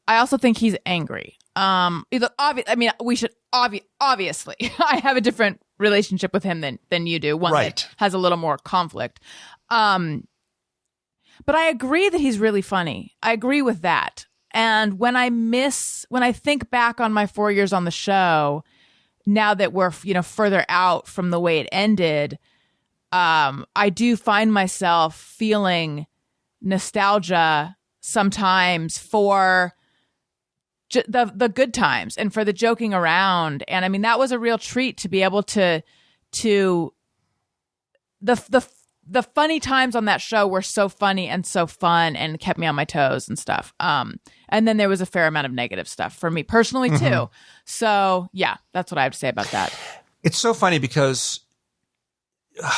I also think he's angry. Obviously, I have a different relationship with him than you do. One that has a little more conflict. But I agree that he's really funny. I agree with that. And when I think back on my 4 years on the show, now that we're, further out from the way it ended, I do find myself feeling nostalgia sometimes for the good times and for the joking around. And I mean, that was a real treat to be able to the funny times on that show were so funny and so fun and kept me on my toes and stuff. And then there was a fair amount of negative stuff for me personally too. Mm-hmm. So yeah, that's what I have to say about that. It's so funny because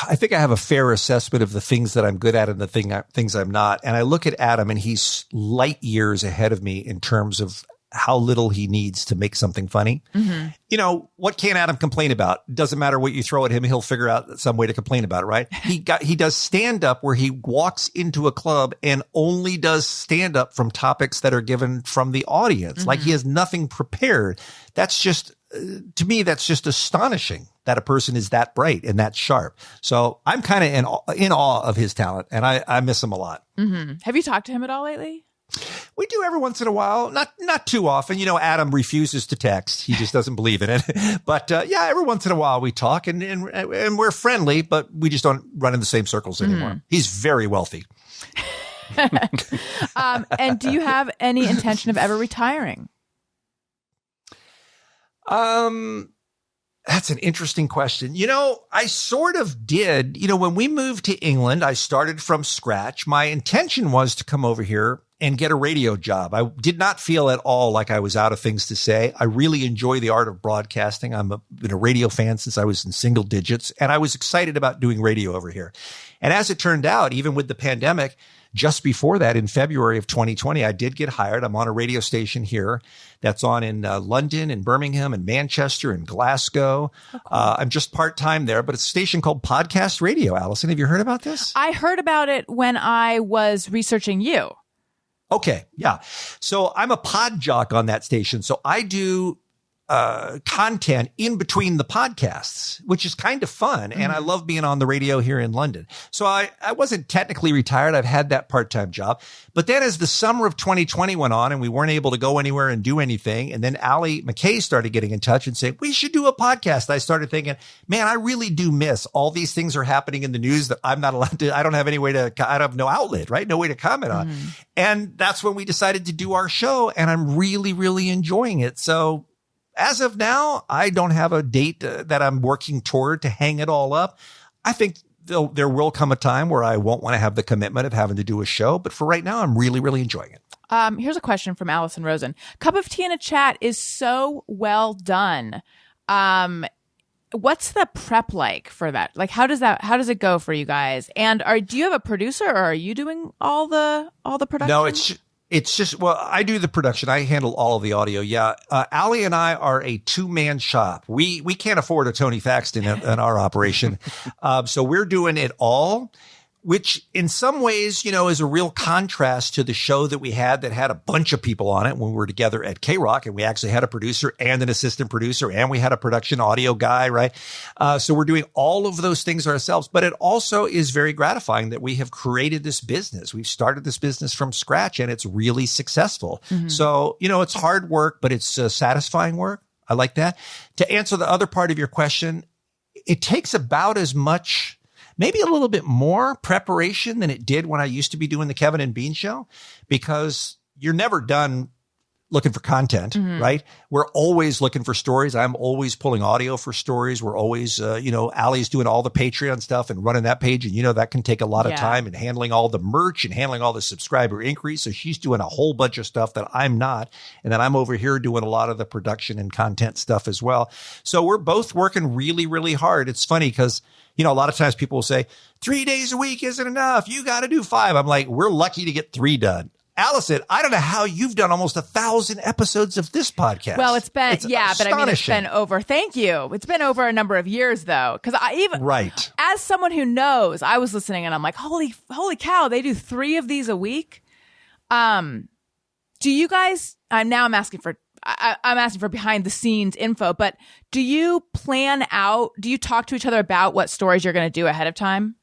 I think I have a fair assessment of the things that I'm good at and the things I'm not. And I look at Adam and he's light years ahead of me in terms of how little he needs to make something funny. Mm-hmm. What can Adam complain about? Doesn't matter what you throw at him. He'll figure out some way to complain about it, right? He does stand up where he walks into a club and only does stand up from topics that are given from the audience. Mm-hmm. Like he has nothing prepared. That's just, to me, that's just astonishing that a person is that bright and that sharp. So I'm kind of in awe of his talent and I miss him a lot. Mm-hmm. Have you talked to him at all lately? We do every once in a while, not too often. Adam refuses to text. He just doesn't believe in it. But every once in a while we talk and we're friendly, but we just don't run in the same circles anymore. Mm-hmm. He's very wealthy. And do you have any intention of ever retiring? That's an interesting question. I sort of did. When we moved to England, I started from scratch. My intention was to come over here and get a radio job. I did not feel at all like I was out of things to say. I really enjoy the art of broadcasting. I've been a radio fan since I was in single digits, and I was excited about doing radio over here. And as it turned out, even with the pandemic, just before that, in February of 2020, I did get hired. I'm on a radio station here that's on in London and Birmingham and Manchester and Glasgow. Oh, cool. I'm just part-time there, but it's a station called Podcast Radio. Alison, have you heard about this? I heard about it when I was researching you. Okay, yeah. So I'm a pod jock on that station. So I do content in between the podcasts, which is kind of fun. Mm-hmm. And I love being on the radio here in London. So I wasn't technically retired. I've had that part-time job. But then as the summer of 2020 went on and we weren't able to go anywhere and do anything, and then Allie Mac Kay started getting in touch and saying, we should do a podcast. I started thinking, man, I really do miss all these things are happening in the news that I'm not allowed to, I don't have any way to, I have no outlet, right? No way to comment on. Mm-hmm. And that's when we decided to do our show. And I'm really, really enjoying it. So as of now, I don't have a date that I'm working toward to hang it all up. I think there will come a time where I won't want to have the commitment of having to do a show. But for right now, I'm really, really enjoying it. Here's a question from Alison Rosen. Cup of tea and a chat is so well done. What's the prep like for that? Like, how does it go for you guys? And do you have a producer or are you doing all the production? No, It's just, well, I do the production. I handle all of the audio. Yeah. Allie and I are a two-man shop. We can't afford a Tony Thaxton in our operation. So we're doing it all, which in some ways, is a real contrast to the show that we had that had a bunch of people on it when we were together at KROQ, and we actually had a producer and an assistant producer, and we had a production audio guy, right? So we're doing all of those things ourselves, but it also is very gratifying that we have created this business. We've started this business from scratch, and it's really successful. Mm-hmm. So, it's hard work, but it's satisfying work. I like that. To answer the other part of your question, it takes about as much, maybe a little bit more preparation than it did when I used to be doing the Kevin and Bean show, because you're never done looking for content, right? We're always looking for stories. I'm always pulling audio for stories. We're always, Allie's doing all the Patreon stuff and running that page. And, that can take a lot of time, and handling all the merch and handling all the subscriber increase. So she's doing a whole bunch of stuff that I'm not. And then I'm over here doing a lot of the production and content stuff as well. So we're both working really, really hard. It's funny because, a lot of times people will say 3 days a week isn't enough. You got to do 5. I'm like, we're lucky to get 3 done. Allison, I don't know how you've done almost 1,000 episodes of this podcast. Well, it's been, but I mean, it's been over. Thank you. It's been over a number of years, though. Because as someone who knows, I was listening and I'm like, holy cow, they do 3 of these a week. Do you guys? I'm asking for behind the scenes info, but do you plan out? Do you talk to each other about what stories you're going to do ahead of time?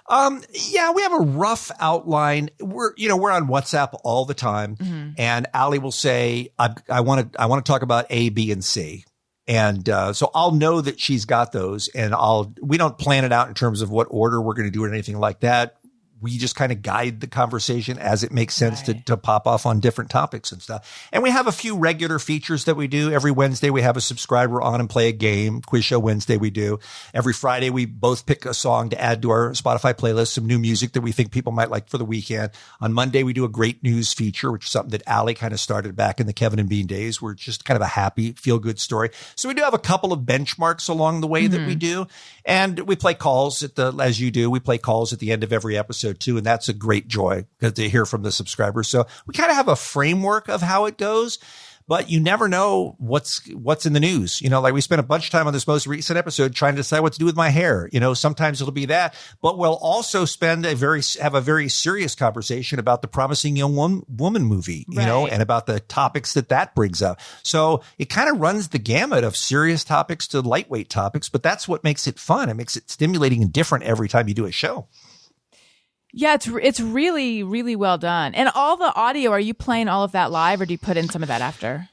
Yeah, we have a rough outline. We're on WhatsApp all the time, and Allie will say, I want to talk about A, B, and C. And, so I'll know that she's got those, and we don't plan it out in terms of what order we're going to do it or anything like that. We just kind of guide the conversation as it makes sense to pop off on different topics and stuff. And we have a few regular features that we do. Every Wednesday, we have a subscriber on and play a game. Quiz Show Wednesday, we do. Every Friday, we both pick a song to add to our Spotify playlist, some new music that we think people might like for the weekend. On Monday, we do a great news feature, which is something that Allie kind of started back in the Kevin and Bean days. We're just kind of a happy, feel-good story. So we do have a couple of benchmarks along the way that we do. And we play calls as you do, we play calls at the end of every episode too. And that's a great joy to hear from the subscribers. So we kind of have a framework of how it goes, but you never know what's in the news. Like we spent a bunch of time on this most recent episode trying to decide what to do with my hair. Sometimes it'll be that, but we'll also have a very serious conversation about the Promising Young Woman movie, and about the topics that brings up. So it kind of runs the gamut of serious topics to lightweight topics, but that's what makes it fun. It makes it stimulating and different every time you do a show. Yeah, it's really, really well done. And all the audio, are you playing all of that live, or do you put in some of that after?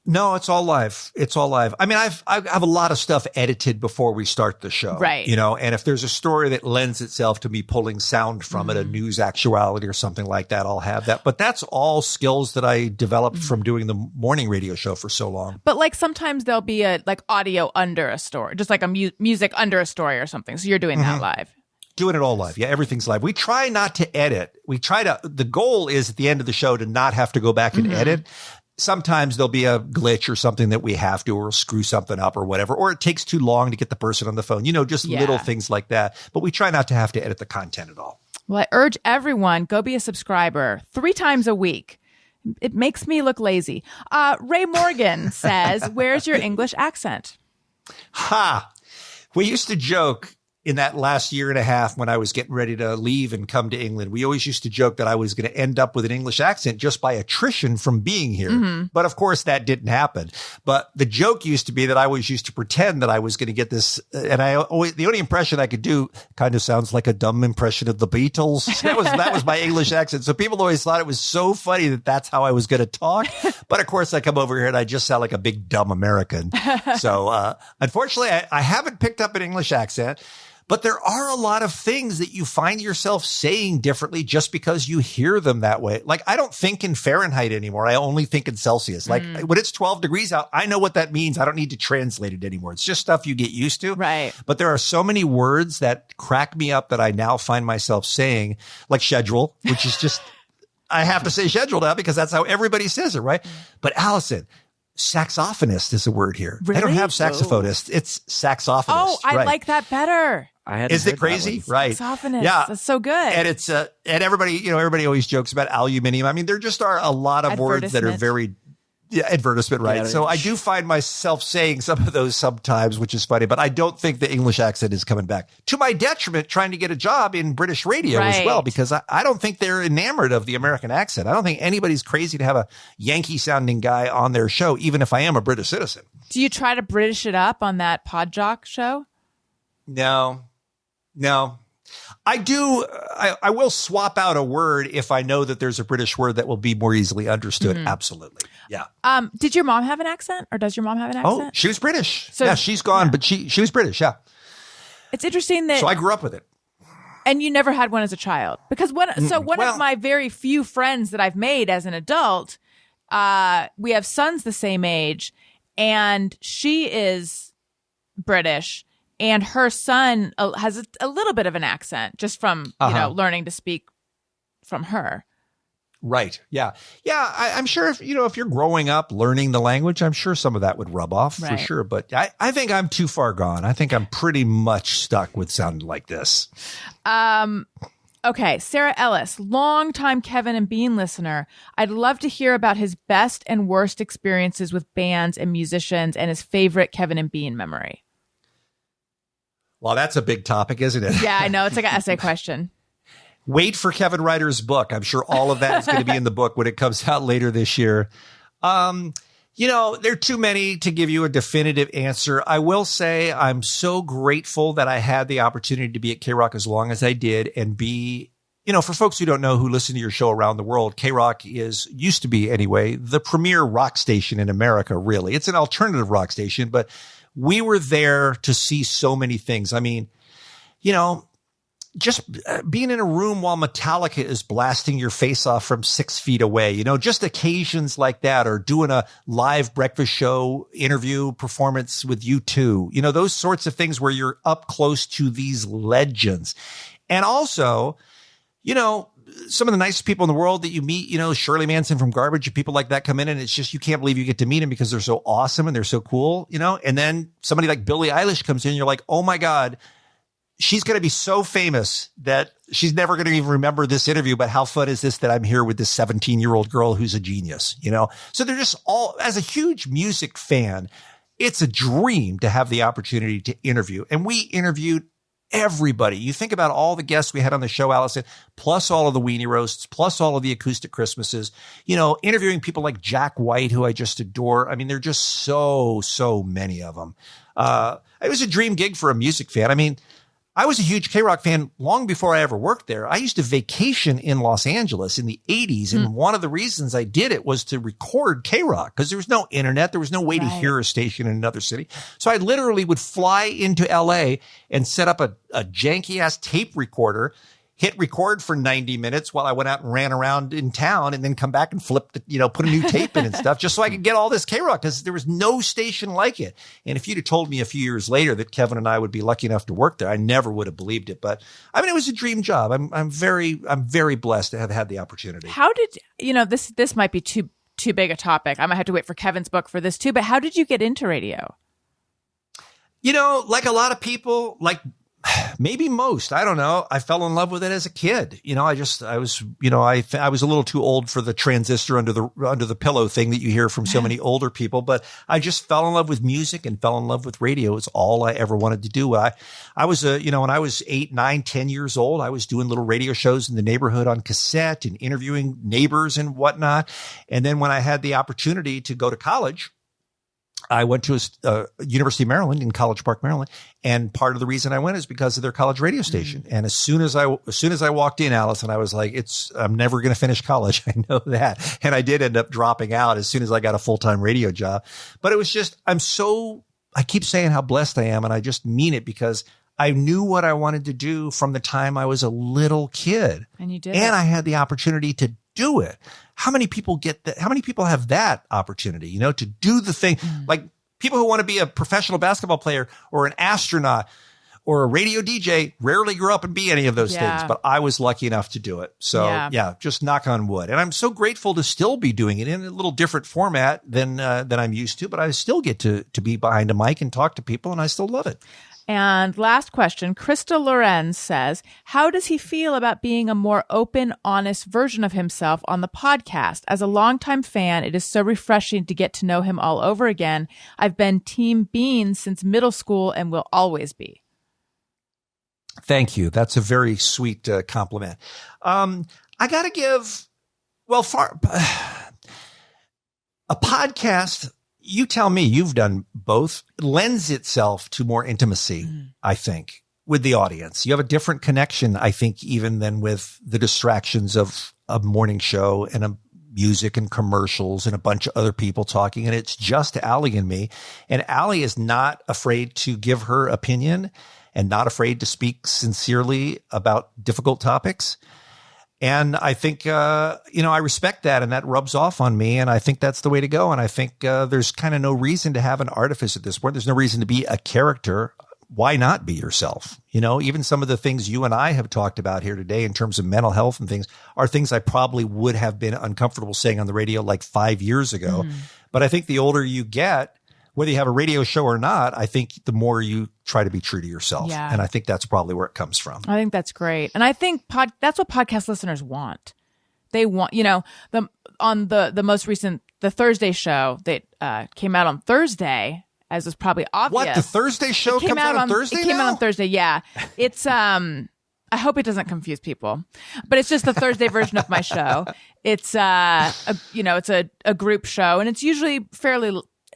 No, it's all live. I mean, I have a lot of stuff edited before we start the show. Right. And if there's a story that lends itself to me pulling sound from it, a news actuality or something like that, I'll have that. But that's all skills that I developed from doing the morning radio show for so long. But like sometimes there'll be a audio under a story, just like a music under a story or something. So you're doing that live. Doing it all live. Yeah, everything's live. We try not to edit. The goal is at the end of the show to not have to go back and edit. Sometimes there'll be a glitch or something that we have to, or we'll screw something up or whatever, or it takes too long to get the person on the phone, just little things like that. But we try not to have to edit the content at all. Well, I urge everyone, go be a subscriber 3 times a week. It makes me look lazy. Ray Morgan says, where's your English accent? We used to joke in that last year and a half when I was getting ready to leave and come to England, we always used to joke that I was going to end up with an English accent just by attrition from being here. But of course that didn't happen. But the joke used to be that I always used to pretend that I was going to get this. And the only impression I could do kind of sounds like a dumb impression of the Beatles. That was my English accent. So people always thought it was so funny that that's how I was going to talk. But of course I come over here and I just sound like a big dumb American. So, unfortunately I haven't picked up an English accent. But there are a lot of things that you find yourself saying differently just because you hear them that way. Like, I don't think in Fahrenheit anymore. I only think in Celsius. Like when it's 12 degrees out, I know what that means. I don't need to translate it anymore. It's just stuff you get used to. Right. But there are so many words that crack me up that I now find myself saying, like schedule, which is just, I have to say schedule now because that's how everybody says it, right? But Allison, saxophonist is a word here. Really? They don't have saxophonist. It's saxophonist. Oh, I like that better. I hadn't Isn't heard it crazy? that one. Right. Saxophonist. Yeah. That's so good. And it's and everybody always jokes about aluminium. I mean, there just are a lot of words that are very advertisement, right? So I do find myself saying some of those sometimes, which is funny, but I don't think the English accent is coming back. To my detriment, trying to get a job in British radio as well, because I don't think they're enamored of the American accent. I don't think anybody's crazy to have a Yankee sounding guy on their show, even if I am a British citizen. Do you try to British it up on that Podjock show? No. I do. I will swap out a word if I know that there's a British word that will be more easily understood. Absolutely. Yeah. Did your mom have an accent, or does your mom have an accent? Oh, she was British. So, yeah, she's gone, but she was British. Yeah. It's interesting that. So I grew up with it. And you never had one as a child, because one of my very few friends that I've made as an adult, we have sons the same age, and she is British. And her son has a little bit of an accent just from, learning to speak from her. Right. Yeah. Yeah. I'm sure if you're growing up learning the language, I'm sure some of that would rub off for sure. But I think I'm too far gone. I think I'm pretty much stuck with sounding like this. Okay. Sarah Ellis, longtime Kevin and Bean listener. I'd love to hear about his best and worst experiences with bands and musicians and his favorite Kevin and Bean memory. Well, that's a big topic, isn't it? Yeah, I know. It's like an essay question. Wait for Kevin Ryder's book. I'm sure all of that is going to be in the book when it comes out later this year. There are too many to give you a definitive answer. I will say I'm so grateful that I had the opportunity to be at KROQ as long as I did and be, for folks who don't know, who listen to your show around the world, KROQ used to be anyway, the premier rock station in America, really. It's an alternative rock station, but we were there to see so many things. I mean, just being in a room while Metallica is blasting your face off from 6 feet away, just occasions like that, or doing a live breakfast show interview performance with U2, those sorts of things where you're up close to these legends. And also, some of the nicest people in the world that you meet, Shirley Manson from Garbage and people like that come in, and it's just, you can't believe you get to meet them because they're so awesome and they're so cool, and then somebody like Billie Eilish comes in, you're like, oh my God, she's going to be so famous that she's never going to even remember this interview, but how fun is this that I'm here with this 17-year-old girl who's a genius, So they're just all, as a huge music fan, it's a dream to have the opportunity to interview. And we interviewed everybody. You think about all the guests we had on the show, Alison, plus all of the weenie roasts, plus all of the acoustic Christmases, interviewing people like Jack White, who I just adore. I mean, there are just so many of them. It was a dream gig for a music fan. I mean, I was a huge KROQ fan long before I ever worked there. I used to vacation in Los Angeles in the 80s. And one of the reasons I did it was to record KROQ because there was no internet. There was no way to hear a station in another city. So I literally would fly into LA and set up a janky ass tape recorder, hit record for 90 minutes while I went out and ran around in town, and then come back and flip the, put a new tape in and stuff just so I could get all this KROQ because there was no station like it. And if you'd have told me a few years later that Kevin and I would be lucky enough to work there, I never would have believed it. But I mean, it was a dream job. I'm very blessed to have had the opportunity. How did, this might be too big a topic. I might have to wait for Kevin's book for this too, but how did you get into radio? Like a lot of people, like maybe most, I don't know. I fell in love with it as a kid. I was a little too old for the transistor under the pillow thing that you hear from so many older people, but I just fell in love with music and fell in love with radio. It's all I ever wanted to do. I was, when I was 8, 9, 10 years old, I was doing little radio shows in the neighborhood on cassette and interviewing neighbors and whatnot. And then when I had the opportunity to go to college, I went to University of Maryland in College Park, Maryland, and part of the reason I went is because of their college radio station. And as soon as I walked in, Alison, I was like, I'm never going to finish college. I know that. And I did end up dropping out as soon as I got a full-time radio job. But it was just, I keep saying how blessed I am, and I just mean it because I knew what I wanted to do from the time I was a little kid. And you did. And I had the opportunity to do it. How many people get that? How many people have that opportunity, to do the thing? Like people who want to be a professional basketball player or an astronaut or a radio DJ rarely grew up and be any of those things, but I was lucky enough to do it. So yeah, just knock on wood. And I'm so grateful to still be doing it in a little different format than I'm used to, but I still get to be behind a mic and talk to people, and I still love it. And last question, Krista Lorenz says, how does he feel about being a more open, honest version of himself on the podcast? As a longtime fan, it is so refreshing to get to know him all over again. I've been Team Bean since middle school and will always be. Thank you. That's a very sweet compliment. I got to give, a podcast, you tell me, you've done both, lends itself to more intimacy, I think, with the audience. You have a different connection, I think, even than with the distractions of a morning show and a music and commercials and a bunch of other people talking. And it's just Allie and me. And Allie is not afraid to give her opinion and not afraid to speak sincerely about difficult topics. And I think, I respect that, and that rubs off on me. And I think that's the way to go. And I think there's kind of no reason to have an artifice at this point. There's no reason to be a character. Why not be yourself? Even some of the things you and I have talked about here today in terms of mental health and things are things I probably would have been uncomfortable saying on the radio like 5 years ago. But I think the older you get, whether you have a radio show or not, I think the more you try to be true to yourself. Yeah. And I think that's probably where it comes from. I think that's great. And I think that's what podcast listeners want. They want, the most recent, the Thursday show that came out on Thursday, as is probably obvious. What, the Thursday show comes out on Thursday? It came out on Thursday, yeah. It's, I hope it doesn't confuse people, but it's just the Thursday version of my show. It's, it's a group show, and it's usually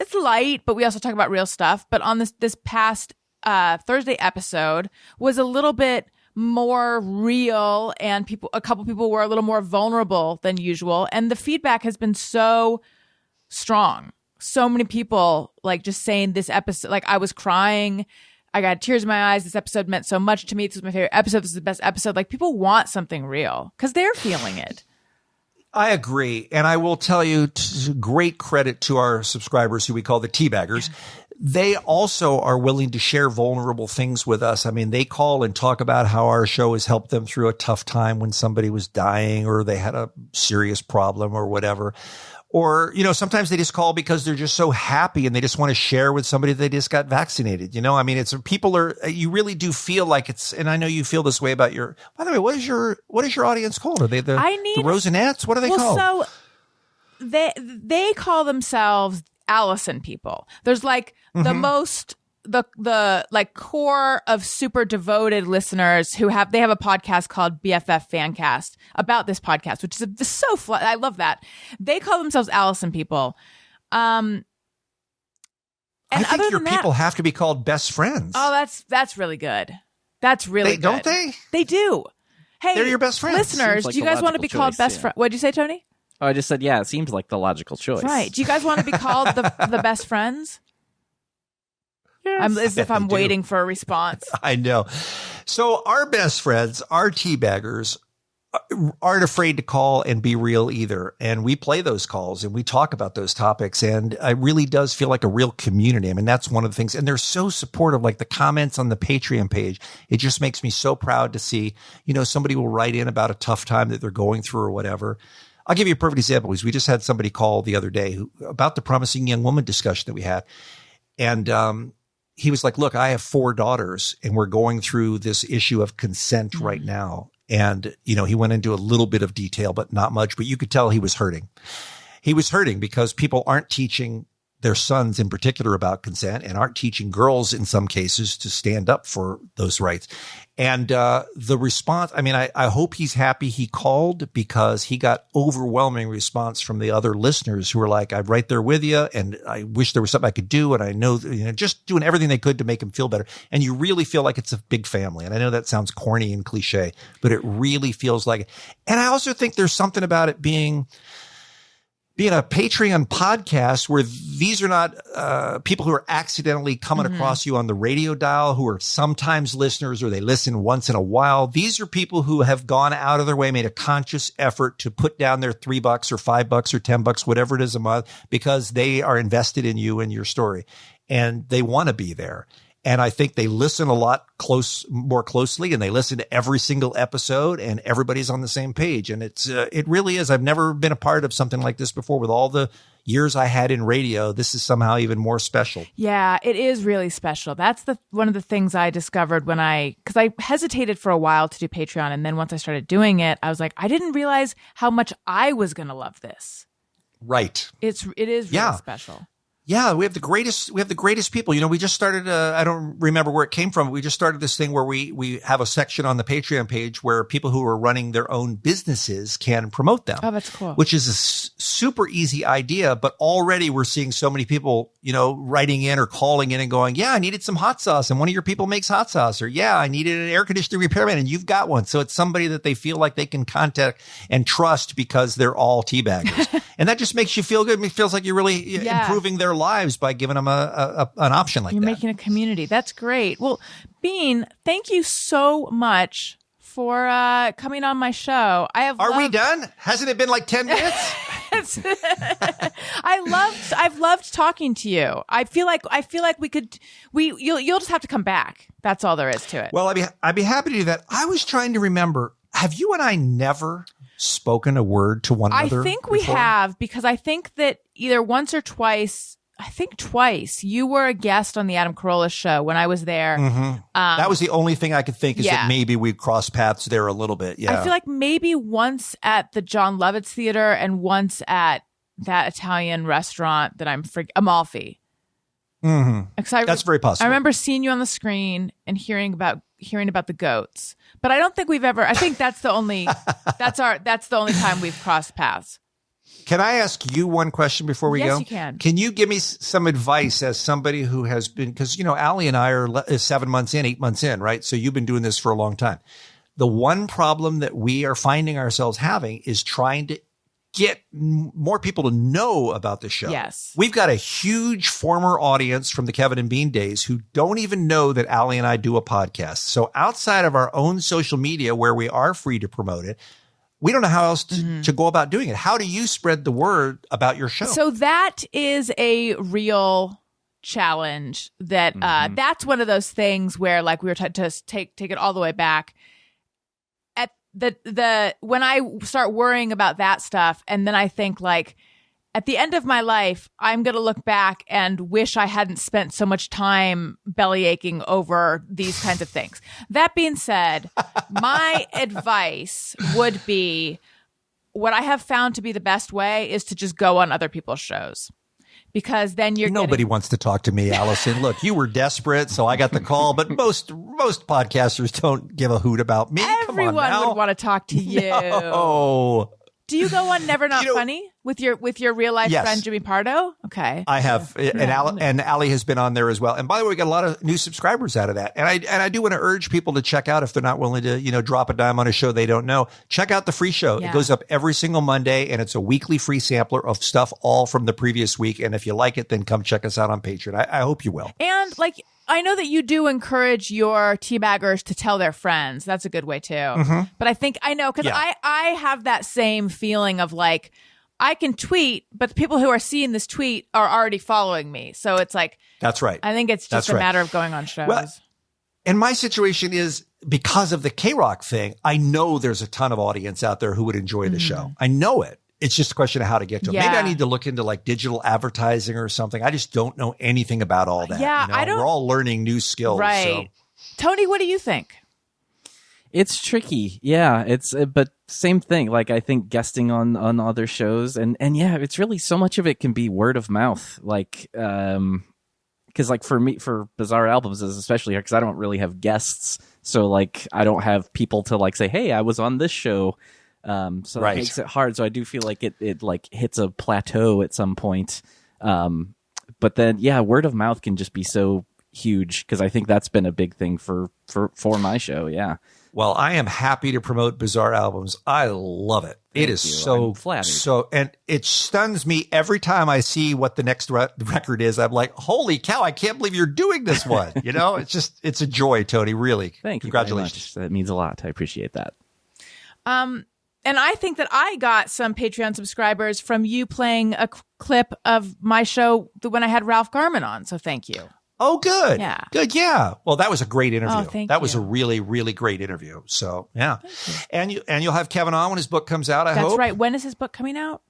it's light, but we also talk about real stuff. But on this past Thursday episode was a little bit more real, and a couple people were a little more vulnerable than usual. And the feedback has been so strong. So many people just saying this episode, I was crying. I got tears in my eyes. This episode meant so much to me. This was my favorite episode. This is the best episode. People want something real because they're feeling it. I agree. And I will tell you, great credit to our subscribers who we call the teabaggers. They also are willing to share vulnerable things with us. I mean, they call and talk about how our show has helped them through a tough time when somebody was dying or they had a serious problem or whatever. Or, sometimes they just call because they're just so happy and they just want to share with somebody that they just got vaccinated. I mean, you really do feel like and I know you feel this way about by the way, what is your audience called? Are they the Rosenettes? What are they called? So they call themselves Alison people. There's the most, the core of super devoted listeners they have a podcast called BFF Fancast about this podcast, which is so fun. I love that. They call themselves Alison people. And I think your people have to be called best friends. Oh, that's really good. That's really good. Don't they? They do. Hey, they're your best friends. Listeners, do you guys want to be called best friends? What did you say, Tony? Oh, I just said, yeah, it seems like the logical choice. Right. Do you guys want to be called the best friends? Yes. As if I'm waiting for a response. I know. So our best friends, our teabaggers, aren't afraid to call and be real either. And we play those calls and we talk about those topics. And it really does feel like a real community. I mean, that's one of the things. And they're so supportive, the comments on the Patreon page. It just makes me so proud to see, somebody will write in about a tough time that they're going through or whatever. I'll give you a perfect example. We just had somebody call the other day about the promising young woman discussion that we had. And, he was like, look, I have 4 daughters and we're going through this issue of consent right now. And, he went into a little bit of detail, but not much, but you could tell he was hurting. He was hurting because people aren't teaching their sons in particular about consent and aren't teaching girls in some cases to stand up for those rights. And the response, I mean, I hope he's happy he called because he got overwhelming response from the other listeners who were like, I'm right there with you. And I wish there was something I could do. And I know, just doing everything they could to make him feel better. And you really feel like it's a big family. And I know that sounds corny and cliche, but it really feels like it. And I also think there's something about it being a Patreon podcast where these are not people who are accidentally coming across you on the radio dial, who are sometimes listeners or they listen once in a while. These are people who have gone out of their way, made a conscious effort to put down their $3 or $5 or $10, whatever it is a month, because they are invested in you and your story and they want to be there. And I think they listen a lot more closely, and they listen to every single episode, and everybody's on the same page. And it really is. I've never been a part of something like this before. With all the years I had in radio, this is somehow even more special. Yeah, it is really special. That's one of the things I discovered because I hesitated for a while to do Patreon. And then once I started doing it, I was like, I didn't realize how much I was going to love this. Right. It is really special. Yeah, we have the greatest people. We just started, I don't remember where it came from. We just started this thing where we have a section on the Patreon page where people who are running their own businesses can promote them. Oh, that's cool. Which is a super easy idea, but already we're seeing so many people, writing in or calling in and going, yeah, I needed some hot sauce and one of your people makes hot sauce, or yeah, I needed an air conditioning repairman and you've got one. So it's somebody that they feel like they can contact and trust because they're all teabaggers. And that just makes you feel good. It feels like you're really improving their lives by giving them an option like that. You're making a community. That's great. Well, Bean, thank you so much for coming on my show. Are we done? Hasn't it been like 10 minutes? I've loved talking to you. I feel like you'll just have to come back. That's all there is to it. Well, I'd be happy to do that. I was trying to remember, have you and I never spoken a word to one another? I think we have, because I think that either once or twice, you were a guest on the Adam Carolla show when I was there. Mm-hmm. That was the only thing I could think is that maybe we crossed paths there a little bit. Yeah. I feel like maybe once at the John Lovitz Theater and once at that Italian restaurant that Amalfi. Mm-hmm. That's very possible. I remember seeing you on the screen and hearing about the goats, but I don't think we've ever. I think that's the only time we've crossed paths. Can I ask you one question before we go? Yes, you can. Can you give me some advice as somebody who has been, because Allie and I are 7 months in, 8 months in, right? So you've been doing this for a long time. The one problem that we are finding ourselves having is trying to get more people to know about the show. Yes. We've got a huge former audience from the Kevin and Bean days who don't even know that Allie and I do a podcast. So outside of our own social media where we are free to promote it, we don't know how else to go about doing it. How do you spread the word about your show? So that is a real challenge that that's one of those things where, like, we were to take it all the way back. At the when I start worrying about that stuff, and then I think, like, at the end of my life, I'm going to look back and wish I hadn't spent so much time belly aching over these kinds of things. That being said, my advice would be, what I have found to be the best way is to just go on other people's shows. Because then nobody wants to talk to me, Allison. Look, you were desperate, so I got the call. But most podcasters don't give a hoot about me. Everyone would want to talk to you. No. Do you go on Never Not Funny with your real life friend Jimmy Pardo? Okay, I have, and Allie has been on there as well. And by the way, we got a lot of new subscribers out of that. And I do want to urge people to check out, if they're not willing to drop a dime on a show they don't know. Check out the free show. Yeah. It goes up every single Monday, and it's a weekly free sampler of stuff all from the previous week. And if you like it, then come check us out on Patreon. I hope you will. And I know that you do encourage your teabaggers to tell their friends. That's a good way too. Mm-hmm. But I think I know, because I have that same feeling of, like, I can tweet, but the people who are seeing this tweet are already following me. So it's like, that's right. I think it's just a matter of going on shows. Well, and my situation is, because of the KROQ thing, I know there's a ton of audience out there who would enjoy the show. I know it. It's just a question of how to get to it. Maybe I need to look into, like, digital advertising or something. I just don't know anything about all that. Yeah, I don't. We're all learning new skills. Right. So. Tony, what do you think? It's tricky. Yeah, but same thing. Like, I think guesting on other shows and yeah, it's really, so much of it can be word of mouth. Like, because, like, for me, for Bizarre Albums, especially because I don't really have guests. So, like, I don't have people to, like, say, hey, I was on this show. So that makes it hard. So I do feel like it like hits a plateau at some point. But then, yeah, word of mouth can just be so huge, because I think that's been a big thing for my show. Yeah. Well, I am happy to promote Bizarre Albums. I love it. It is so flattered. And it stuns me every time I see what the next record is. I'm like, holy cow, I can't believe you're doing this one. It's a joy, Tony, really. Thank you. Congratulations. That means a lot. I appreciate that. And I think that I got some Patreon subscribers from you playing a clip of my show when I had Ralph Garman on. So thank you. Oh, good. Yeah. Good. Yeah. Well, that was a great interview. Oh, thank that was you. a really, really great interview. So yeah. And you'll have Kevin on when his book comes out, I hope. That's right. When is his book coming out?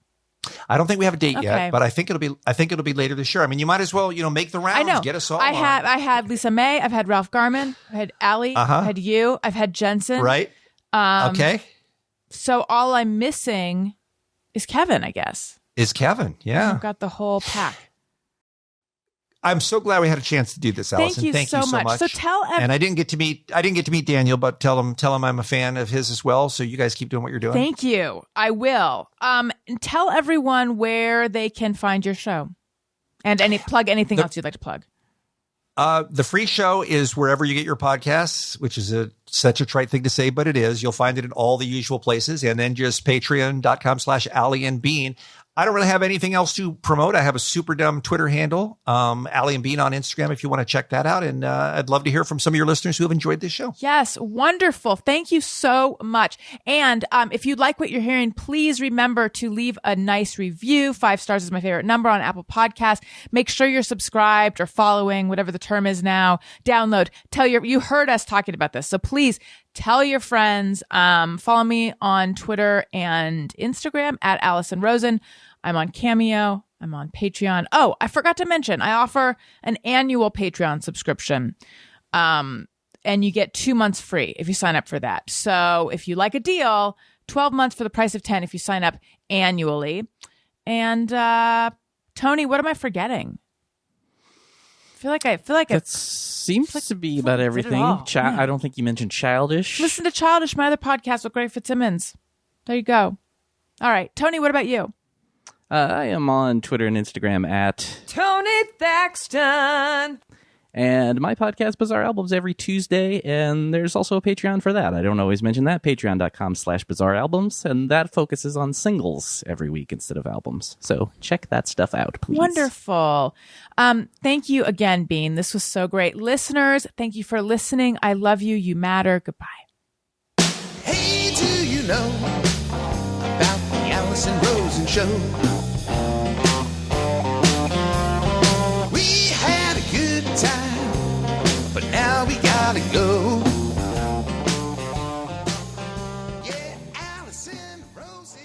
I don't think we have a date Okay. yet, but I think it'll be later this year. I mean, you might as well, make the rounds, I know. get us all I on. had Lisa May. I've had Ralph Garman. I've had Allie. I've had you. I've had Jensen. Right. Okay. So all I'm missing is Kevin, I guess. Is Kevin. Yeah. I've got the whole pack. I'm so glad we had a chance to do this, Allison. Thank you so much. So tell and I didn't get to meet Daniel, but tell him I'm a fan of his as well. So you guys keep doing what you're doing. Thank you. I will. And tell everyone where they can find your show, and plug anything else you'd like to plug. The free show is wherever you get your podcasts, which is such a trite thing to say, but it is. You'll find it in all the usual places, and then just patreon.com/AllieandBean. I don't really have anything else to promote. I have a super dumb Twitter handle, Allie and Bean on Instagram, if you want to check that out. And I'd love to hear from some of your listeners who have enjoyed this show. Yes, wonderful. Thank you so much. And if you like what you're hearing, please remember to leave a nice review. 5 stars is my favorite number on Apple Podcasts. Make sure you're subscribed or following, whatever the term is now. Download. You heard us talking about this. So please tell your friends. Follow me on Twitter and Instagram at Alison Rosen. I'm on Cameo. I'm on Patreon. Oh, I forgot to mention, I offer an annual Patreon subscription. And you get 2 months free if you sign up for that. So if you like a deal, 12 months for the price of 10 if you sign up annually. And Tony, what am I forgetting? I feel like that seems to be about everything. Yeah. I don't think you mentioned Childish. Listen to Childish, my other podcast with Greg Fitzsimmons. There you go. All right, Tony, what about you? I am on Twitter and Instagram at Tony Thaxton. And my podcast, Bizarre Albums, every Tuesday, and there's also a Patreon for that. I don't always mention that, patreon.com/Bizarre Albums, and that focuses on singles every week instead of albums. So check that stuff out, please. Wonderful. Thank you again, Bean. This was so great. Listeners, thank you for listening. I love you. You matter. Goodbye. Hey, do you know about the Alison Rosen Show? We had a good time, but now we gotta go. Yeah, Alison Rosen.